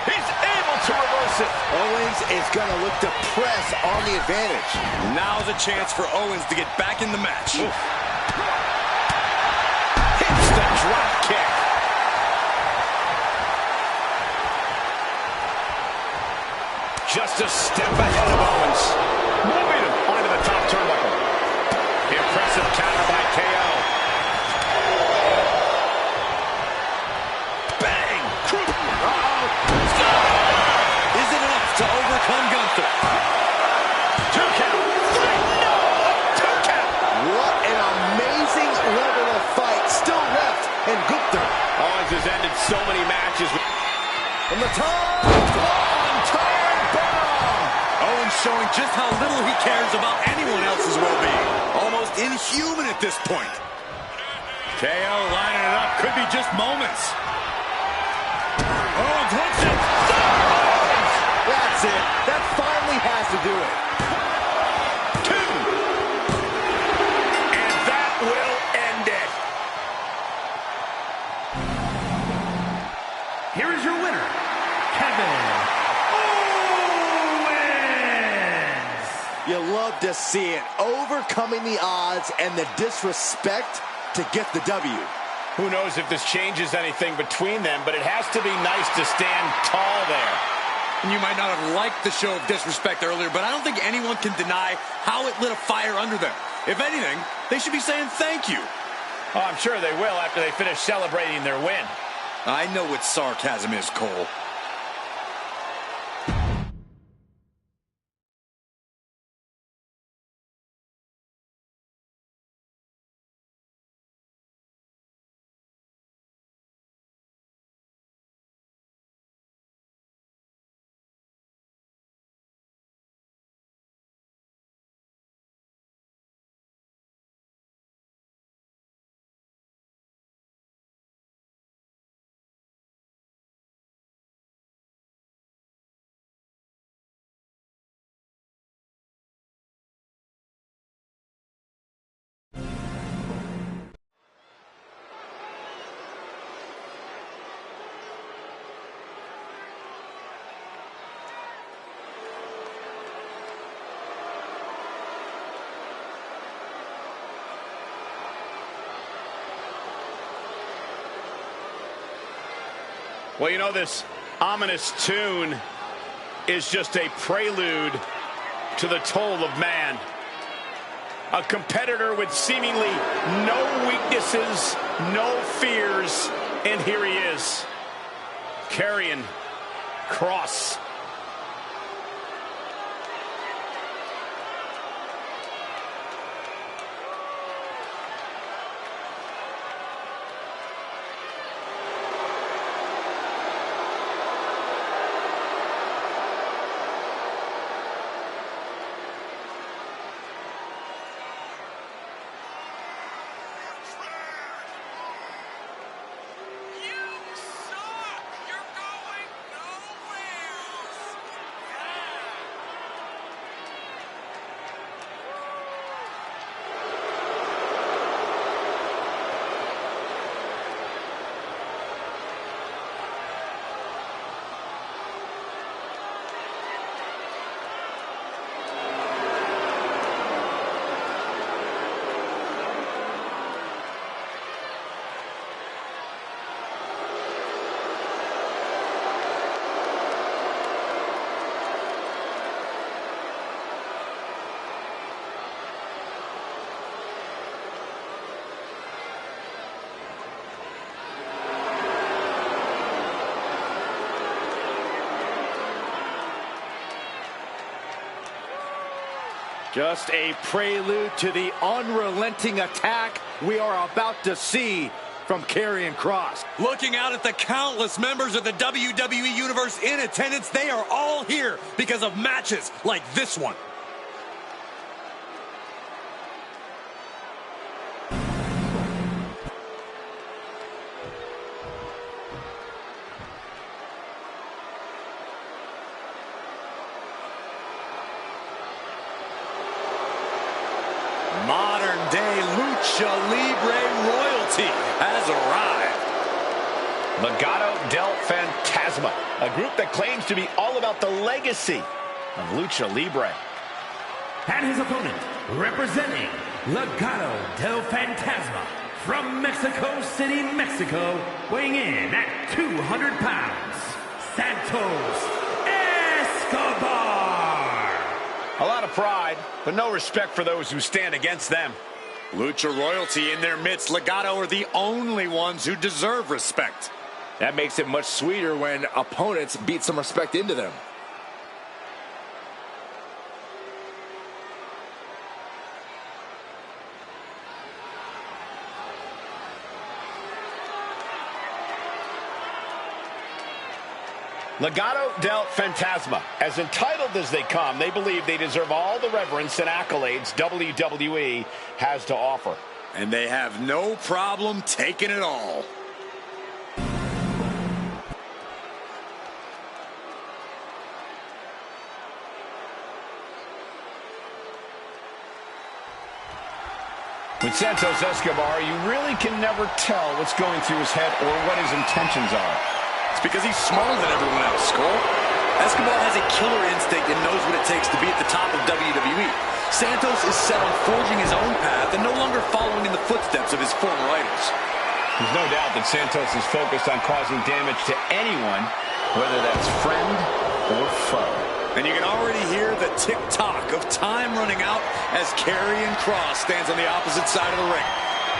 [SPEAKER 3] He's able to reverse it.
[SPEAKER 4] Owens is going to look to press on the advantage.
[SPEAKER 1] Now's a chance for Owens to get back in the match.
[SPEAKER 3] Oof. Hits the drop kick. Just a step ahead of Owens. Moving him onto the top turnbuckle. Impressive counter by KO. Bang!
[SPEAKER 1] Is it enough to overcome Gunther?
[SPEAKER 3] 2 count. 3. No! 2 count.
[SPEAKER 4] What an amazing level of fight still left in Gunther.
[SPEAKER 3] Owens has ended so many matches.
[SPEAKER 4] From the top, one-time bomb.
[SPEAKER 1] Owens showing just how little he cares about anyone else's well-being. Almost inhuman at this point. KO lining it up. Could be just moments. Owens hooks it.
[SPEAKER 4] That's it. That finally has to do it.
[SPEAKER 3] 2. And that will end it.
[SPEAKER 2] Here is your winner, Kevin Owens.
[SPEAKER 4] You love to see it. Overcoming the odds and the disrespect to get the W.
[SPEAKER 3] Who knows if this changes anything between them, but it has to be nice to stand tall there.
[SPEAKER 1] And you might not have liked the show of disrespect earlier, but I don't think anyone can deny how it lit a fire under them. If anything, they should be saying thank you.
[SPEAKER 3] Oh, I'm sure they will after they finish celebrating their win.
[SPEAKER 1] I know what sarcasm is, Cole.
[SPEAKER 3] Well, you know, this ominous tune is just a prelude to the toll of man. A competitor with seemingly no weaknesses, no fears, and here he is, carrying cross.
[SPEAKER 4] Just a prelude to the unrelenting attack we are about to see from Karrion Kross.
[SPEAKER 1] Looking out at the countless members of the WWE Universe in attendance, they are all here because of matches like this one. Modern-day Lucha Libre royalty has arrived.
[SPEAKER 3] Legado del Fantasma, a group that claims to be all about the legacy of Lucha Libre.
[SPEAKER 2] And his opponent, representing Legado del Fantasma from Mexico City, Mexico, weighing in at 200 pounds, Santos Escobar.
[SPEAKER 3] A lot of pride, but no respect for those who stand against them.
[SPEAKER 1] Lucha royalty in their midst. Legado are the only ones who deserve respect.
[SPEAKER 4] That makes it much sweeter when opponents beat some respect into them.
[SPEAKER 3] Legado del Fantasma. As entitled as they come, they believe they deserve all the reverence and accolades WWE has to offer.
[SPEAKER 1] And they have no problem taking it all.
[SPEAKER 3] With Santos Escobar, you really can never tell what's going through his head or what his intentions are.
[SPEAKER 1] It's because he's smarter than everyone else, Cole. Escobar has a killer instinct and knows what it takes to be at the top of WWE. Santos is set on forging his own path and no longer following in the footsteps of his former idols.
[SPEAKER 3] There's no doubt that Santos is focused on causing damage to anyone, whether that's friend or foe.
[SPEAKER 1] And you can already hear the tick-tock of time running out as Karrion Kross stands on the opposite side of the ring.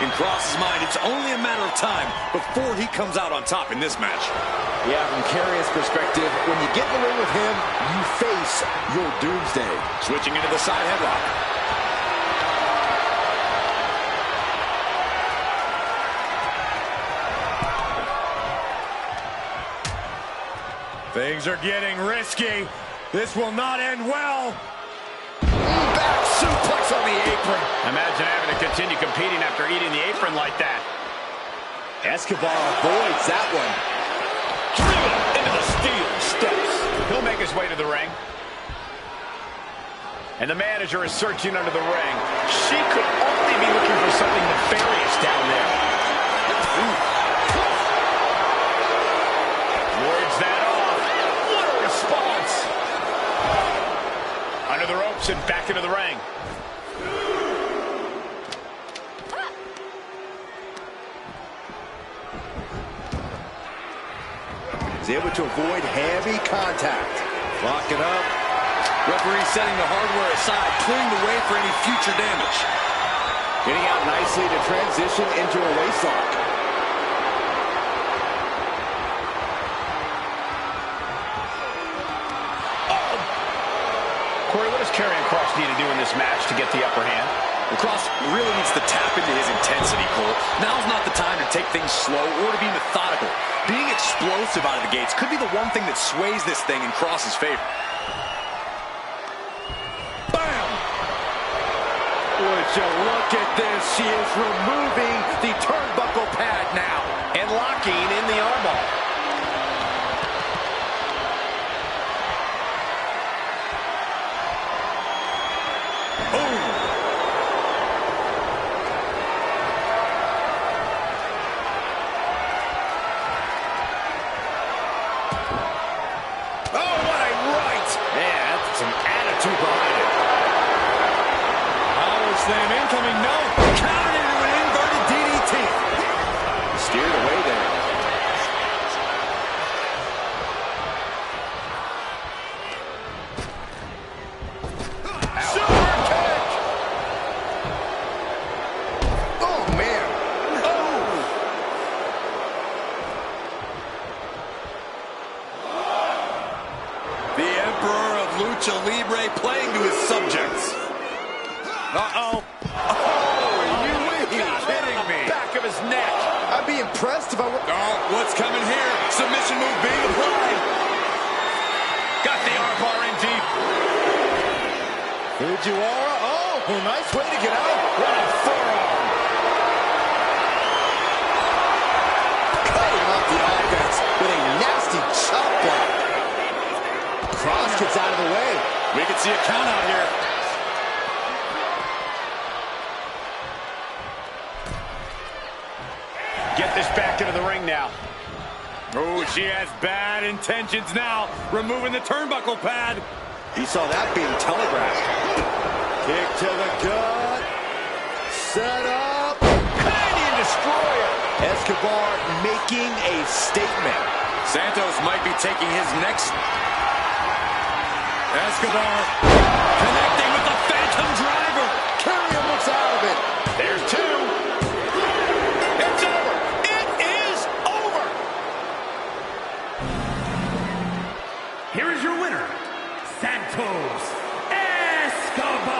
[SPEAKER 1] In Kross's mind, it's only a matter of time before he comes out on top in this match.
[SPEAKER 4] Yeah, from Karrion's perspective, when you get in the ring with him, you face your doomsday.
[SPEAKER 1] Switching into the side headlock. Things are getting risky. This will not end well.
[SPEAKER 4] Back suplex on the apron.
[SPEAKER 3] Imagine having to continue competing after eating the apron like that.
[SPEAKER 4] Escobar avoids that one.
[SPEAKER 3] Driven into the steel steps. He'll make his way to the ring. And the manager is searching under the ring. She could only be looking for something nefarious down there. Wards that off. What a response. Under the ropes and back into the ring.
[SPEAKER 4] He's able to avoid heavy contact.
[SPEAKER 1] Lock it up. Referee setting the hardware aside, clearing the way for any future damage.
[SPEAKER 4] Getting out nicely to transition into a waistlock.
[SPEAKER 3] Corey, what does Karrion Kross need to do in this match to get the upper hand?
[SPEAKER 1] Well, Kross really needs to tap into his intensity, Cole. Now's not the time to take things slow or to be methodical. Being explosive out of the gates could be the one thing that sways this thing in Kross's favor. Bam!
[SPEAKER 4] Would you look at this? She is removing the turnbuckle pad now.
[SPEAKER 3] And locking in the armbar.
[SPEAKER 1] Slam incoming, no. Countered into an inverted DDT.
[SPEAKER 4] Steered away there.
[SPEAKER 3] Super kick.
[SPEAKER 4] Oh, man. Oh.
[SPEAKER 1] The Emperor of Lucha Libre playing to his subjects. Uh-oh.
[SPEAKER 4] Oh, you kidding me?
[SPEAKER 3] Back of his neck.
[SPEAKER 4] I'd be be impressed if I were...
[SPEAKER 1] Oh, what's coming here? Submission move being applied.
[SPEAKER 3] Got the armbar in deep.
[SPEAKER 4] Fujiwara, oh, nice way to get out.
[SPEAKER 3] What a forearm.
[SPEAKER 4] Cutting off the offense with a nasty chop block. Cross gets out of the way.
[SPEAKER 1] We can see a count out here.
[SPEAKER 3] Get this back into the ring now.
[SPEAKER 1] Oh, she has bad intentions now. Removing the turnbuckle pad.
[SPEAKER 4] He saw that being telegraphed. Kick to the gut. Set up.
[SPEAKER 3] Canadian destroyer.
[SPEAKER 4] Escobar making a statement.
[SPEAKER 1] Santos might be taking his next. Escobar connecting with the Phantom Driver.
[SPEAKER 4] Carrion looks out of it.
[SPEAKER 3] There's two. It's over. It is over.
[SPEAKER 2] Here is your winner, Santos Escobar.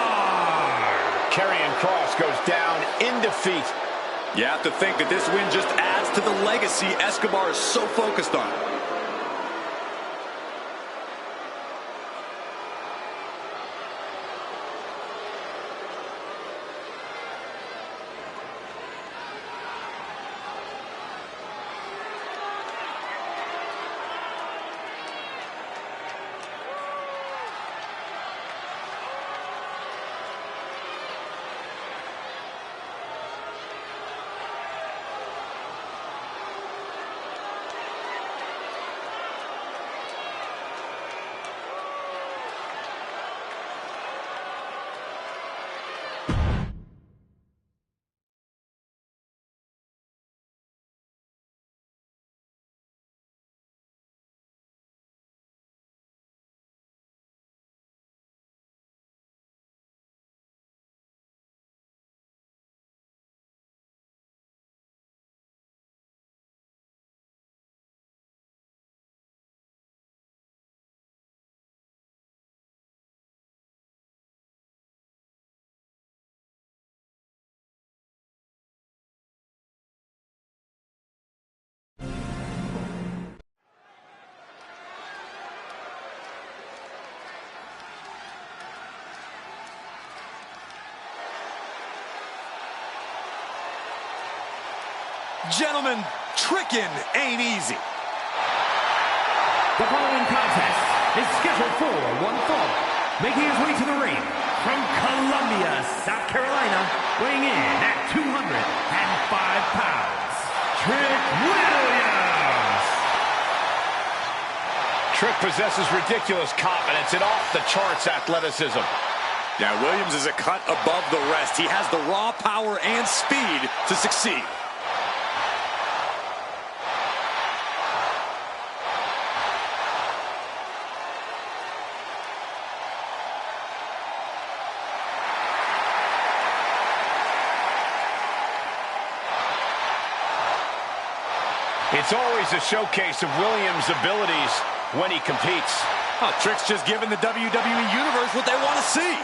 [SPEAKER 3] Karrion Kross goes down in defeat.
[SPEAKER 1] You have to think that this win just adds to the legacy Escobar is so focused on. Gentlemen, tricking ain't easy.
[SPEAKER 2] The following contest is scheduled for one fall. Making his way to the ring from Columbia, South Carolina, weighing in at 205 pounds, Trick Williams.
[SPEAKER 3] Trick possesses ridiculous confidence and off-the-charts athleticism.
[SPEAKER 1] Now, Williams is a cut above the rest. He has the raw power and speed to succeed.
[SPEAKER 3] It's always a showcase of Williams' abilities when he competes.
[SPEAKER 1] Oh, Trick's just giving the WWE Universe what they want to see.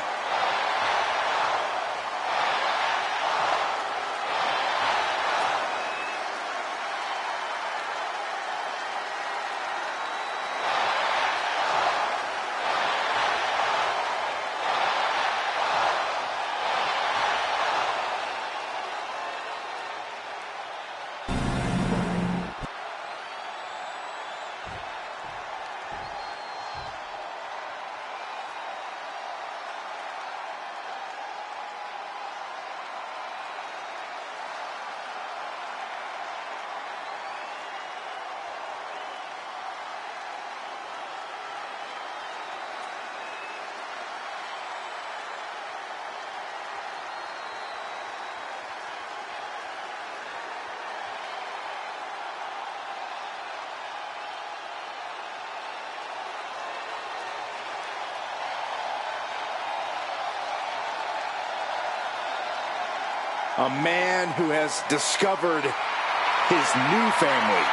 [SPEAKER 4] A man who has discovered his new family.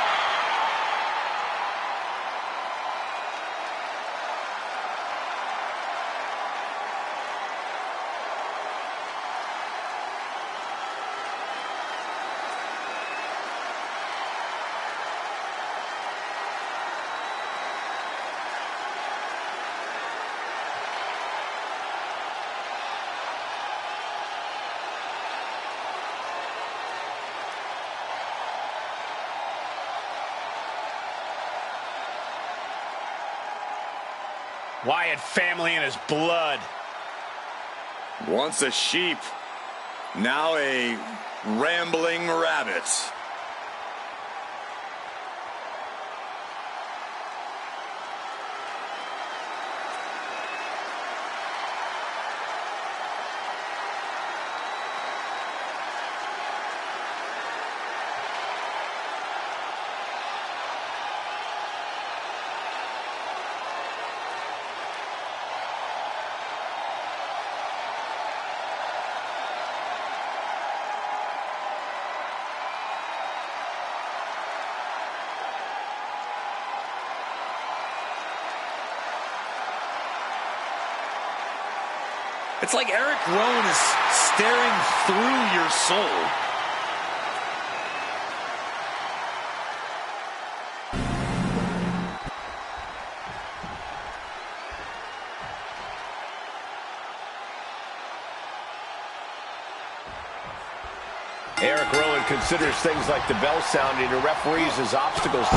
[SPEAKER 3] Wyatt family in his blood.
[SPEAKER 1] Once a sheep, now a rambling rabbit. It's like Eric Rowan is staring through your soul.
[SPEAKER 3] Eric Rowan considers things like the bell sounding to referees as obstacles to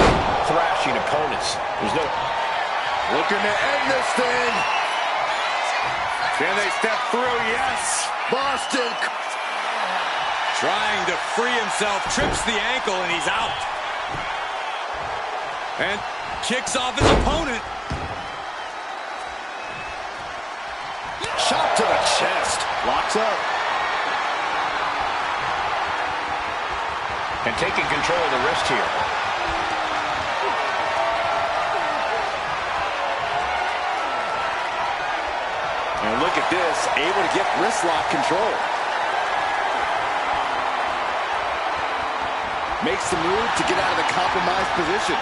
[SPEAKER 3] thrashing opponents. There's no...
[SPEAKER 4] Looking to end this thing.
[SPEAKER 1] Can they step through? Yes.
[SPEAKER 4] Boston.
[SPEAKER 1] Trying to free himself, trips the ankle, and he's out. And kicks off his opponent.
[SPEAKER 4] Shot to the chest. Locks up.
[SPEAKER 3] And taking control of the wrist here.
[SPEAKER 4] And look at this, able to get wrist lock control. Makes the move to get out of the compromised position.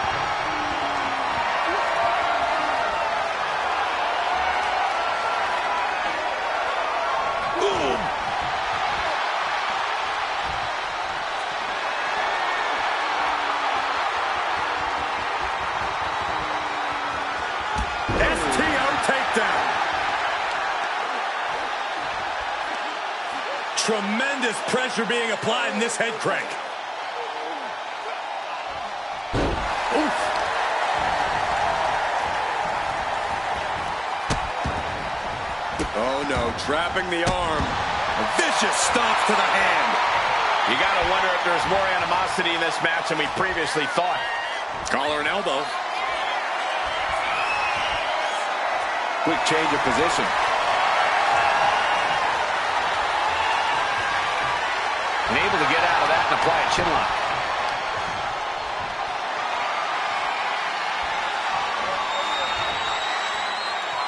[SPEAKER 1] Boom. STO takedown. Tremendous pressure being applied in this head crank. Oof. Oh no, trapping the arm. A vicious stomp to the hand.
[SPEAKER 3] You gotta wonder if there's more animosity in this match than we previously thought.
[SPEAKER 1] Collar and elbow.
[SPEAKER 4] Quick change of position.
[SPEAKER 3] And able to get out of that and apply a chin lock.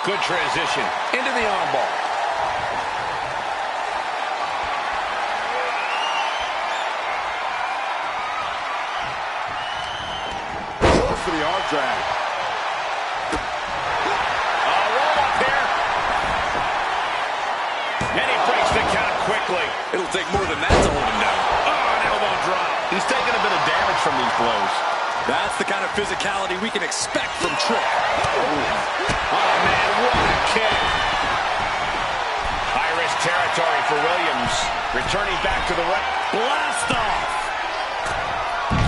[SPEAKER 3] Good transition into the armbar.
[SPEAKER 4] Goes for the arm drag.
[SPEAKER 3] Roll up here. And he breaks the count quickly.
[SPEAKER 1] It'll take more than that to hold him down.
[SPEAKER 3] Oh, an elbow drop. He's taking a bit of damage from these blows.
[SPEAKER 1] That's the kind of physicality we can expect from Trick.
[SPEAKER 3] Oh, man, what a kick. High-risk territory for Williams. Returning back to the right.
[SPEAKER 1] Blast off.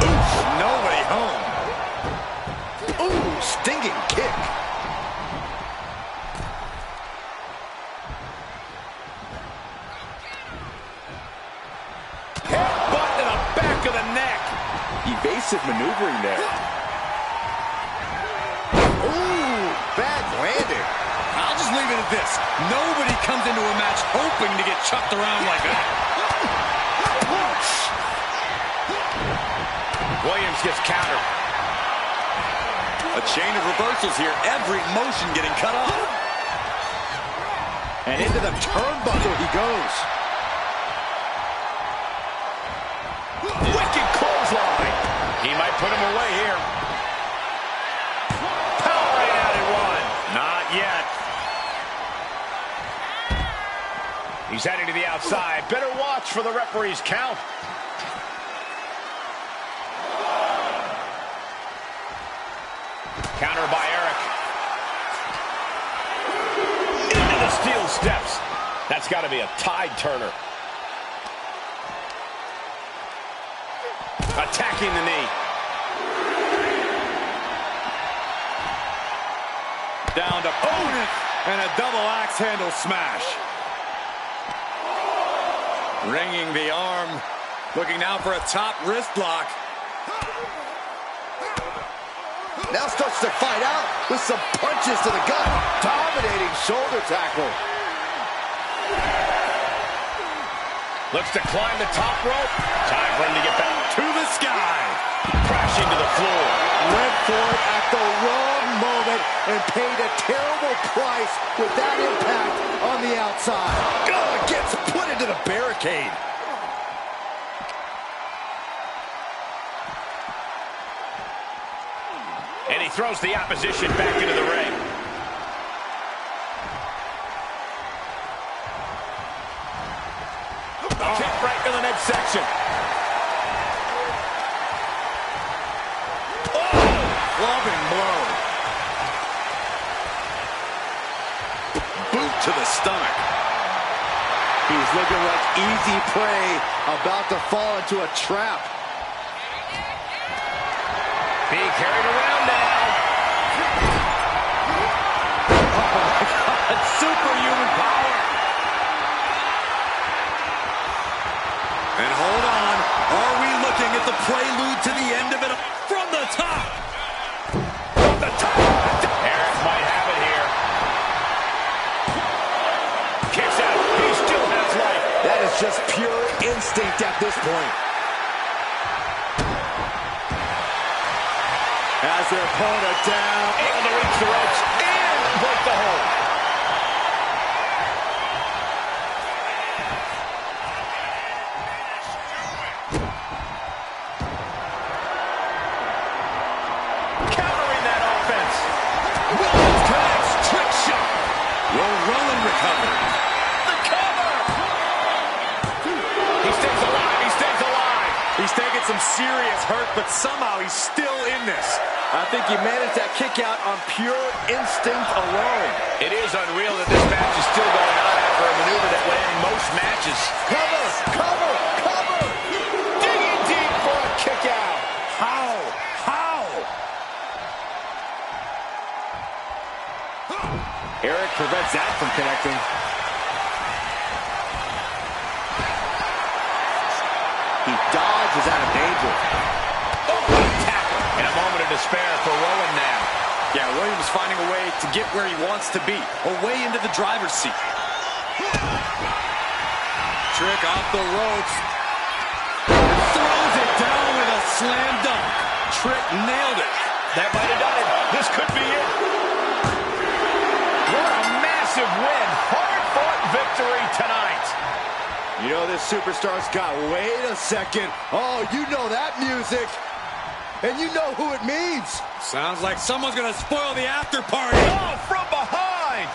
[SPEAKER 1] Oof, nobody home.
[SPEAKER 4] Ooh, stinging kick.
[SPEAKER 3] Headbutt to the back of the neck.
[SPEAKER 4] Evasive maneuvering there. Ooh, bad landing.
[SPEAKER 1] I'll just leave it at this. Nobody comes into a match hoping to get chucked around like that.
[SPEAKER 3] Williams gets countered.
[SPEAKER 1] A chain of reversals here. Every motion getting cut off.
[SPEAKER 4] And into the turnbuckle he goes.
[SPEAKER 3] Wicked clothesline. He might put him away here. Powering out at one. Not yet. He's heading to the outside. Better watch for the referee's count. Counter by Eric. Into the steel steps. That's got to be a tide turner. Attacking the knee.
[SPEAKER 1] down to opponent and a double axe handle smash. Ringing the arm, looking now for a top wrist lock.
[SPEAKER 4] Now starts to fight out with some punches to the gut. Dominating shoulder tackle.
[SPEAKER 3] Looks to climb the top rope. Time for him to get back
[SPEAKER 1] To the sky.
[SPEAKER 3] crashing to the floor.
[SPEAKER 4] Went for it at the wrong moment and paid a terrible price with that impact on the outside.
[SPEAKER 1] Gets put into the barricade.
[SPEAKER 3] And he throws the opposition back into the ring. Kick right to the midsection.
[SPEAKER 1] Clubbing blow. Boot to the stomach.
[SPEAKER 4] He's looking like easy prey, about to fall into a trap.
[SPEAKER 3] Being carried around now.
[SPEAKER 1] Oh my God, superhuman power. And hold on, are we looking at the prelude to the end of it from the top?
[SPEAKER 3] From the top. Eric might have it here. Kicks out. He still has life.
[SPEAKER 4] That is just pure instinct at this point.
[SPEAKER 1] Has their opponent down.
[SPEAKER 3] Able to reach the ropes and break the hold. Countering that offense.
[SPEAKER 1] Williams connects. Trick shot. Will Rowan recover?
[SPEAKER 3] The cover. He stays alive. He stays alive.
[SPEAKER 1] He's taking some serious hurt, but somehow he's still in this.
[SPEAKER 4] I think he managed that kick out on pure instinct alone.
[SPEAKER 3] It is unreal that this match is still going on after a maneuver that went in most matches.
[SPEAKER 4] Cover, cover, cover.
[SPEAKER 3] Digging deep for a kick out.
[SPEAKER 1] How?
[SPEAKER 4] Eric prevents that from connecting. He dodges out of danger.
[SPEAKER 3] Oh, what a tackle. And a moment of despair for Rowan now.
[SPEAKER 1] Yeah, Williams finding a way to get where he wants to be. Away into the driver's seat. Trick off the ropes. Throws it down with a slam dunk. Trick nailed it.
[SPEAKER 3] That might have done it. This could be it. What a massive win. Hard-fought victory tonight.
[SPEAKER 4] You know this superstar's got, wait a second. Oh, you know that music. And you know who it means.
[SPEAKER 1] Sounds like someone's going to spoil the after party.
[SPEAKER 3] Oh, from behind.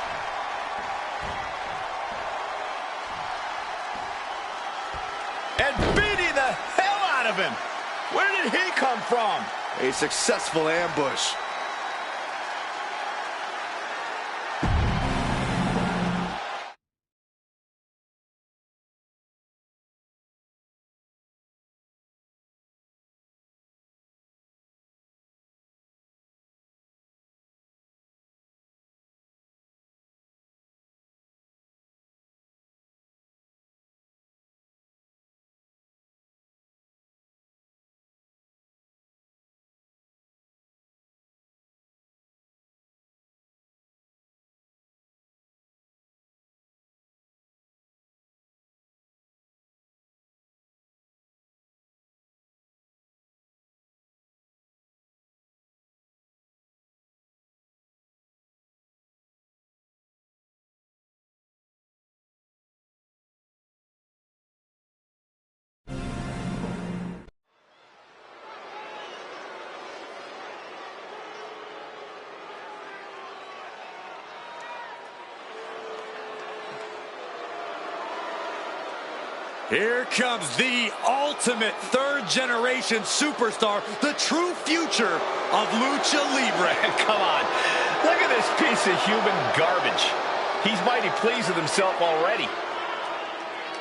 [SPEAKER 3] And beating the hell out of him. Where did he come from?
[SPEAKER 4] A successful ambush.
[SPEAKER 1] Here comes the ultimate third-generation superstar, the true future of Lucha Libre.
[SPEAKER 3] Come on. Look at this piece of human garbage. He's mighty pleased with himself already.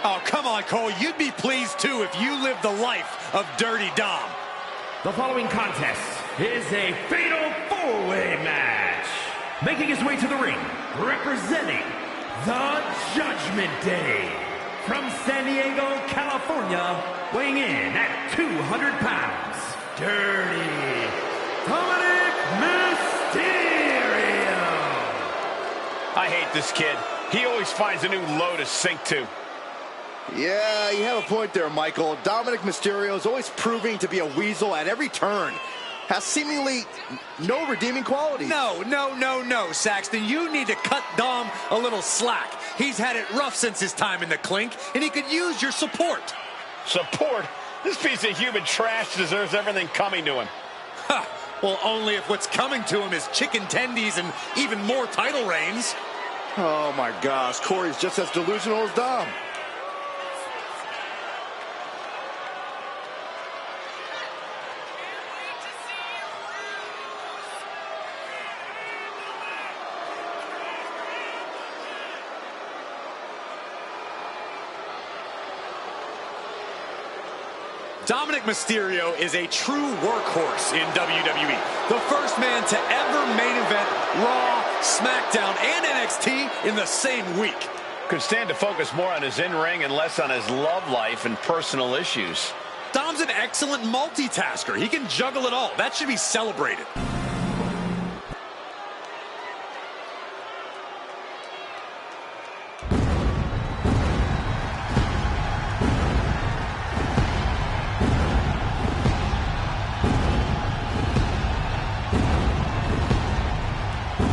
[SPEAKER 1] Oh, come on, Cole. You'd be pleased, too, if you lived the life of Dirty Dom.
[SPEAKER 2] The following contest is a fatal four-way match making his way to the ring, representing the Judgment Day, from San Diego, California, weighing in at 200 pounds, Dirty Dominic Mysterio.
[SPEAKER 3] I hate this kid. He always finds a new low to sink to.
[SPEAKER 4] Yeah, you have a point there, Michael. Dominic Mysterio is always proving to be a weasel at every turn. Has seemingly no redeeming qualities.
[SPEAKER 1] No, Saxton. You need to cut Dom a little slack. He's had it rough since his time in the clink, and he could use your support.
[SPEAKER 3] Support? This piece of human trash deserves everything coming to him.
[SPEAKER 1] Ha! Well, only if what's coming to him is chicken tendies and even more title reigns.
[SPEAKER 4] Oh, my gosh. Corey's just as delusional as Dom.
[SPEAKER 1] Dominic Mysterio is a true workhorse in WWE. The first man to ever main event Raw, SmackDown, and NXT in the same week.
[SPEAKER 3] Could stand to focus more on his in-ring and less on his love life and personal issues.
[SPEAKER 1] Dom's an excellent multitasker. He can juggle it all. That should be celebrated.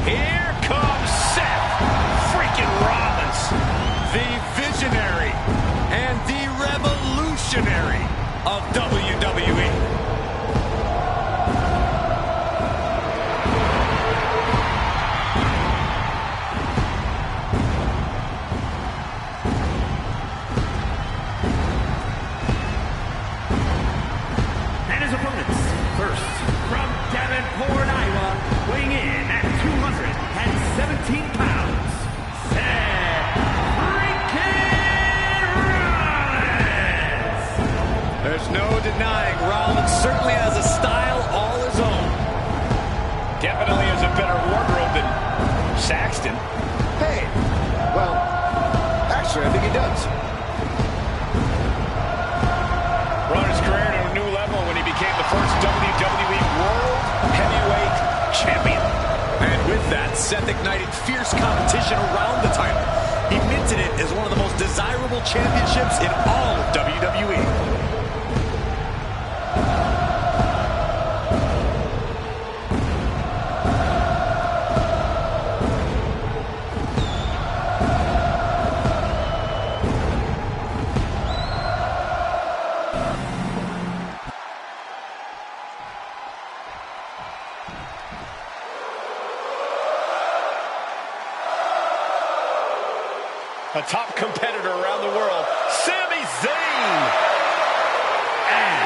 [SPEAKER 3] Here comes Seth freaking Rollins.
[SPEAKER 1] The visionary and the revolutionary of WWE.
[SPEAKER 2] And his opponents, first, from Davenport, Iowa, weighing in at 217 pounds, Seth freaking Rollins.
[SPEAKER 1] There's no denying Rollins certainly has a style all his own.
[SPEAKER 3] Definitely has a better wardrobe than Saxton.
[SPEAKER 4] Hey, well, actually, I think he does.
[SPEAKER 3] Brought his career to a new level when he became the first WWE World Heavyweight Champion.
[SPEAKER 1] And with that, Seth ignited fierce competition around the title. He minted it as one of the most desirable championships in all of WWE.
[SPEAKER 3] A top competitor around the world, Sami Zayn.
[SPEAKER 2] And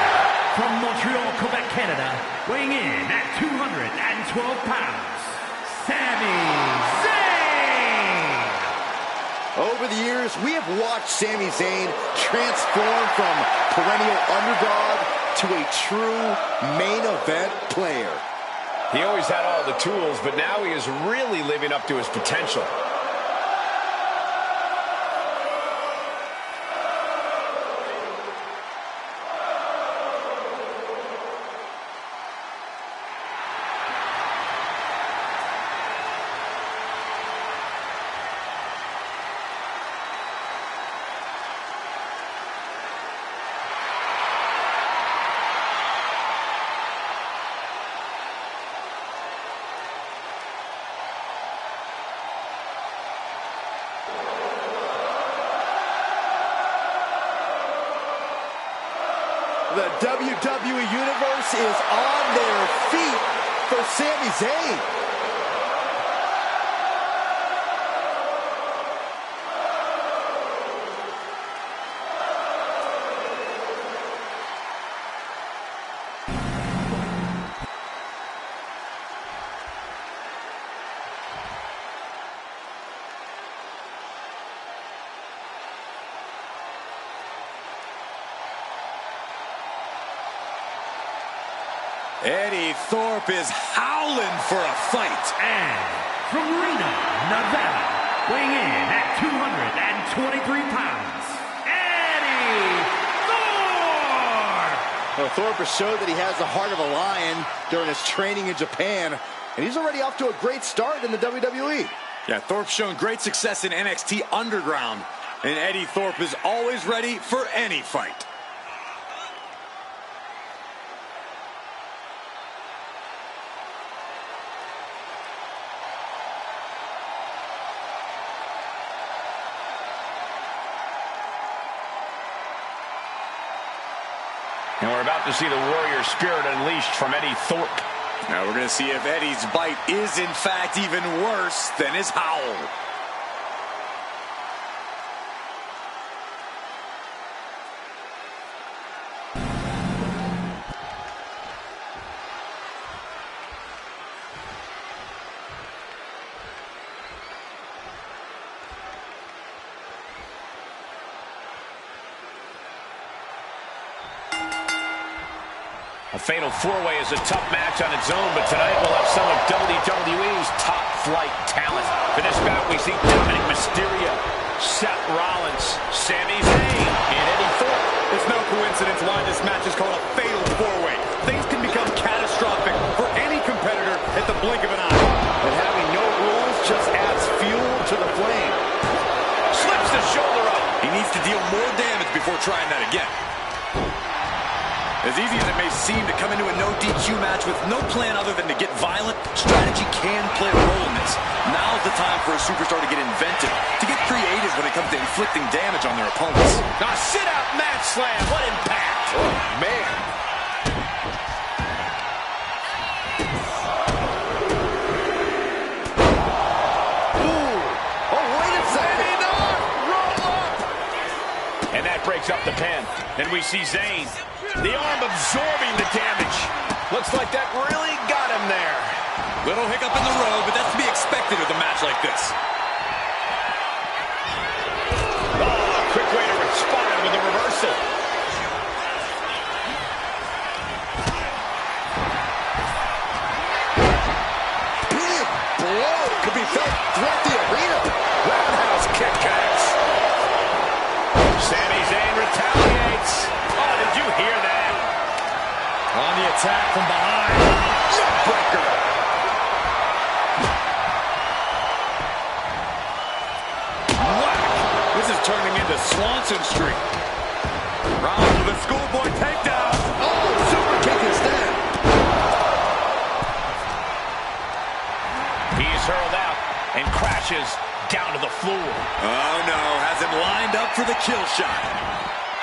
[SPEAKER 2] from Montreal, Quebec, Canada, weighing in at 212 pounds, Sami Zayn.
[SPEAKER 4] Over the years, we have watched Sami Zayn transform from perennial underdog to a true main event player.
[SPEAKER 3] He always had all the tools, but now he is really living up to his potential.
[SPEAKER 4] The WWE Universe is on their feet for Sami Zayn.
[SPEAKER 1] Eddie Thorpe is howling for a fight.
[SPEAKER 2] And from Reno, Nevada, weighing in at 223 pounds, Eddie Thorpe!
[SPEAKER 4] Well, Thorpe has showed that he has the heart of a lion during his training in Japan, and he's already off to a great start in the WWE.
[SPEAKER 1] Yeah, Thorpe's shown great success in NXT Underground, and Eddie Thorpe is always ready for any fight.
[SPEAKER 3] And we're about to see the warrior spirit unleashed from Eddie Thorpe.
[SPEAKER 1] Now we're going to see if Eddie's bite is in fact even worse than his howl.
[SPEAKER 3] A fatal four-way is a tough match on its own, but tonight we'll have some of WWE's top-flight talent. For this bout, we see Dominic Mysterio, Seth Rollins, Sami Zayn, and Eddie Thorpe.
[SPEAKER 1] It's no coincidence why this match is called a fatal four-way. Things can become catastrophic for any competitor at the blink of an eye.
[SPEAKER 4] And having no rules just adds fuel to the flame.
[SPEAKER 3] Slips the shoulder up.
[SPEAKER 1] He needs to deal more damage before trying that again. As easy as it may seem to come into a no DQ match with no plan other than to get violent, strategy can play a role in this. Now's the time for a superstar to get inventive, to get creative when it comes to inflicting damage on their opponents.
[SPEAKER 3] A sit-out match slam. What impact.
[SPEAKER 4] Oh, man. Ooh. Oh, wait a second.
[SPEAKER 3] Roll up. And that breaks up the pin. And we see Zayn. The arm absorbing the damage. Looks like that really got him there.
[SPEAKER 1] Little hiccup in the road, but that's to be expected with a match like this.
[SPEAKER 3] Oh, quick way to respond with a reversal.
[SPEAKER 4] Big blow could be felt throughout the arena.
[SPEAKER 3] Roundhouse kick connects. Sami Zayn retaliates. Oh, did you hear that?
[SPEAKER 1] On the attack from behind.
[SPEAKER 3] Neckbreaker.
[SPEAKER 1] Whack! This is turning into Swanson Street. Rollins with a schoolboy takedown.
[SPEAKER 4] Oh, super kick instead.
[SPEAKER 3] He's hurled out and crashes down to the floor.
[SPEAKER 1] Oh no, has him lined up for the kill shot.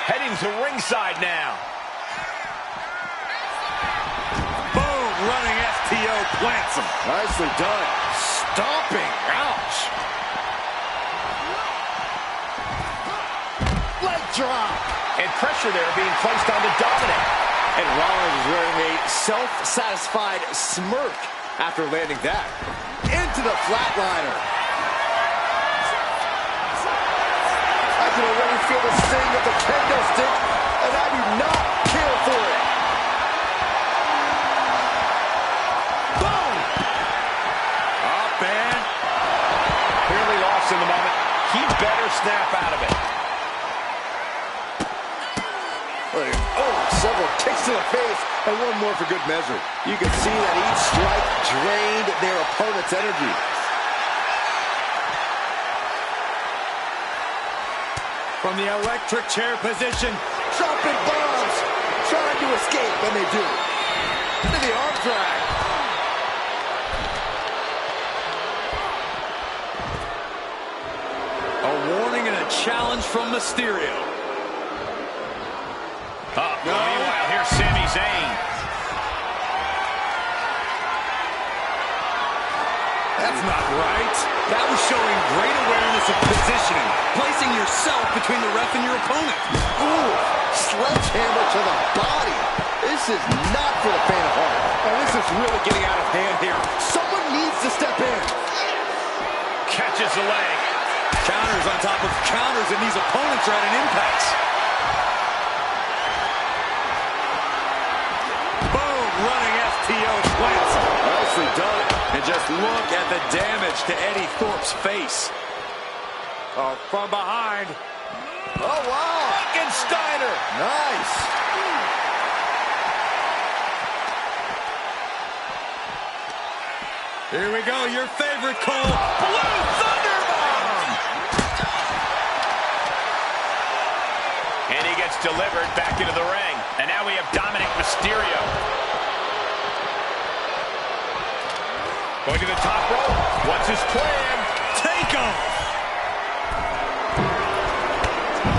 [SPEAKER 3] Heading to ringside now.
[SPEAKER 1] Boom, running FTO plants him.
[SPEAKER 4] Nicely done.
[SPEAKER 1] Stomping, ouch.
[SPEAKER 4] Leg drop.
[SPEAKER 3] And pressure there being placed on the Dominic.
[SPEAKER 4] And Rollins is wearing a self-satisfied smirk after landing that. Into the flatliner. I can already feel the sting of the kendo stick, and I do not care for it. Boom!
[SPEAKER 1] Up and
[SPEAKER 3] Clearly lost in the moment. He better snap out of it.
[SPEAKER 4] Oh, several kicks to the face, and one more for good measure. You can see that each strike drained their opponent's energy.
[SPEAKER 1] from the electric chair position.
[SPEAKER 4] Dropping bombs, trying to escape, and they do. Into the arm drag.
[SPEAKER 1] A warning and a challenge from Mysterio.
[SPEAKER 3] Meanwhile, here's Sami Zayn.
[SPEAKER 1] That's not right. That was showing great awareness of positioning, placing yourself between the ref and your opponent.
[SPEAKER 4] Ooh, sledgehammer to the body. This is not for the faint of heart.
[SPEAKER 1] And this is really getting out of hand here.
[SPEAKER 4] Someone needs to step in.
[SPEAKER 3] Catches the leg.
[SPEAKER 1] Counters on top of counters, and these opponents are at an impasse. Boom, running FTO plants.
[SPEAKER 4] Nicely done.
[SPEAKER 1] And just Just look at the damage to Eddie Thorpe's face. Oh, from behind.
[SPEAKER 4] Oh, wow.
[SPEAKER 1] Steiner.
[SPEAKER 4] Nice.
[SPEAKER 1] Here we go, your favorite, Cole. Blue Thunderbomb!
[SPEAKER 3] And he gets delivered back into the ring. And now we have Dominic Mysterio. Going to the top rope. What's his plan?
[SPEAKER 1] Take him!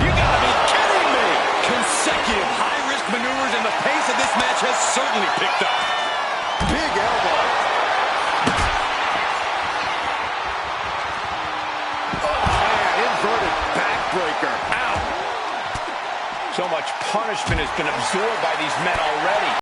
[SPEAKER 1] You gotta be kidding me! Consecutive high-risk maneuvers, and the pace of this match has certainly picked up.
[SPEAKER 4] Big elbow. Inverted backbreaker.
[SPEAKER 3] Ow! So much punishment has been absorbed by these men already.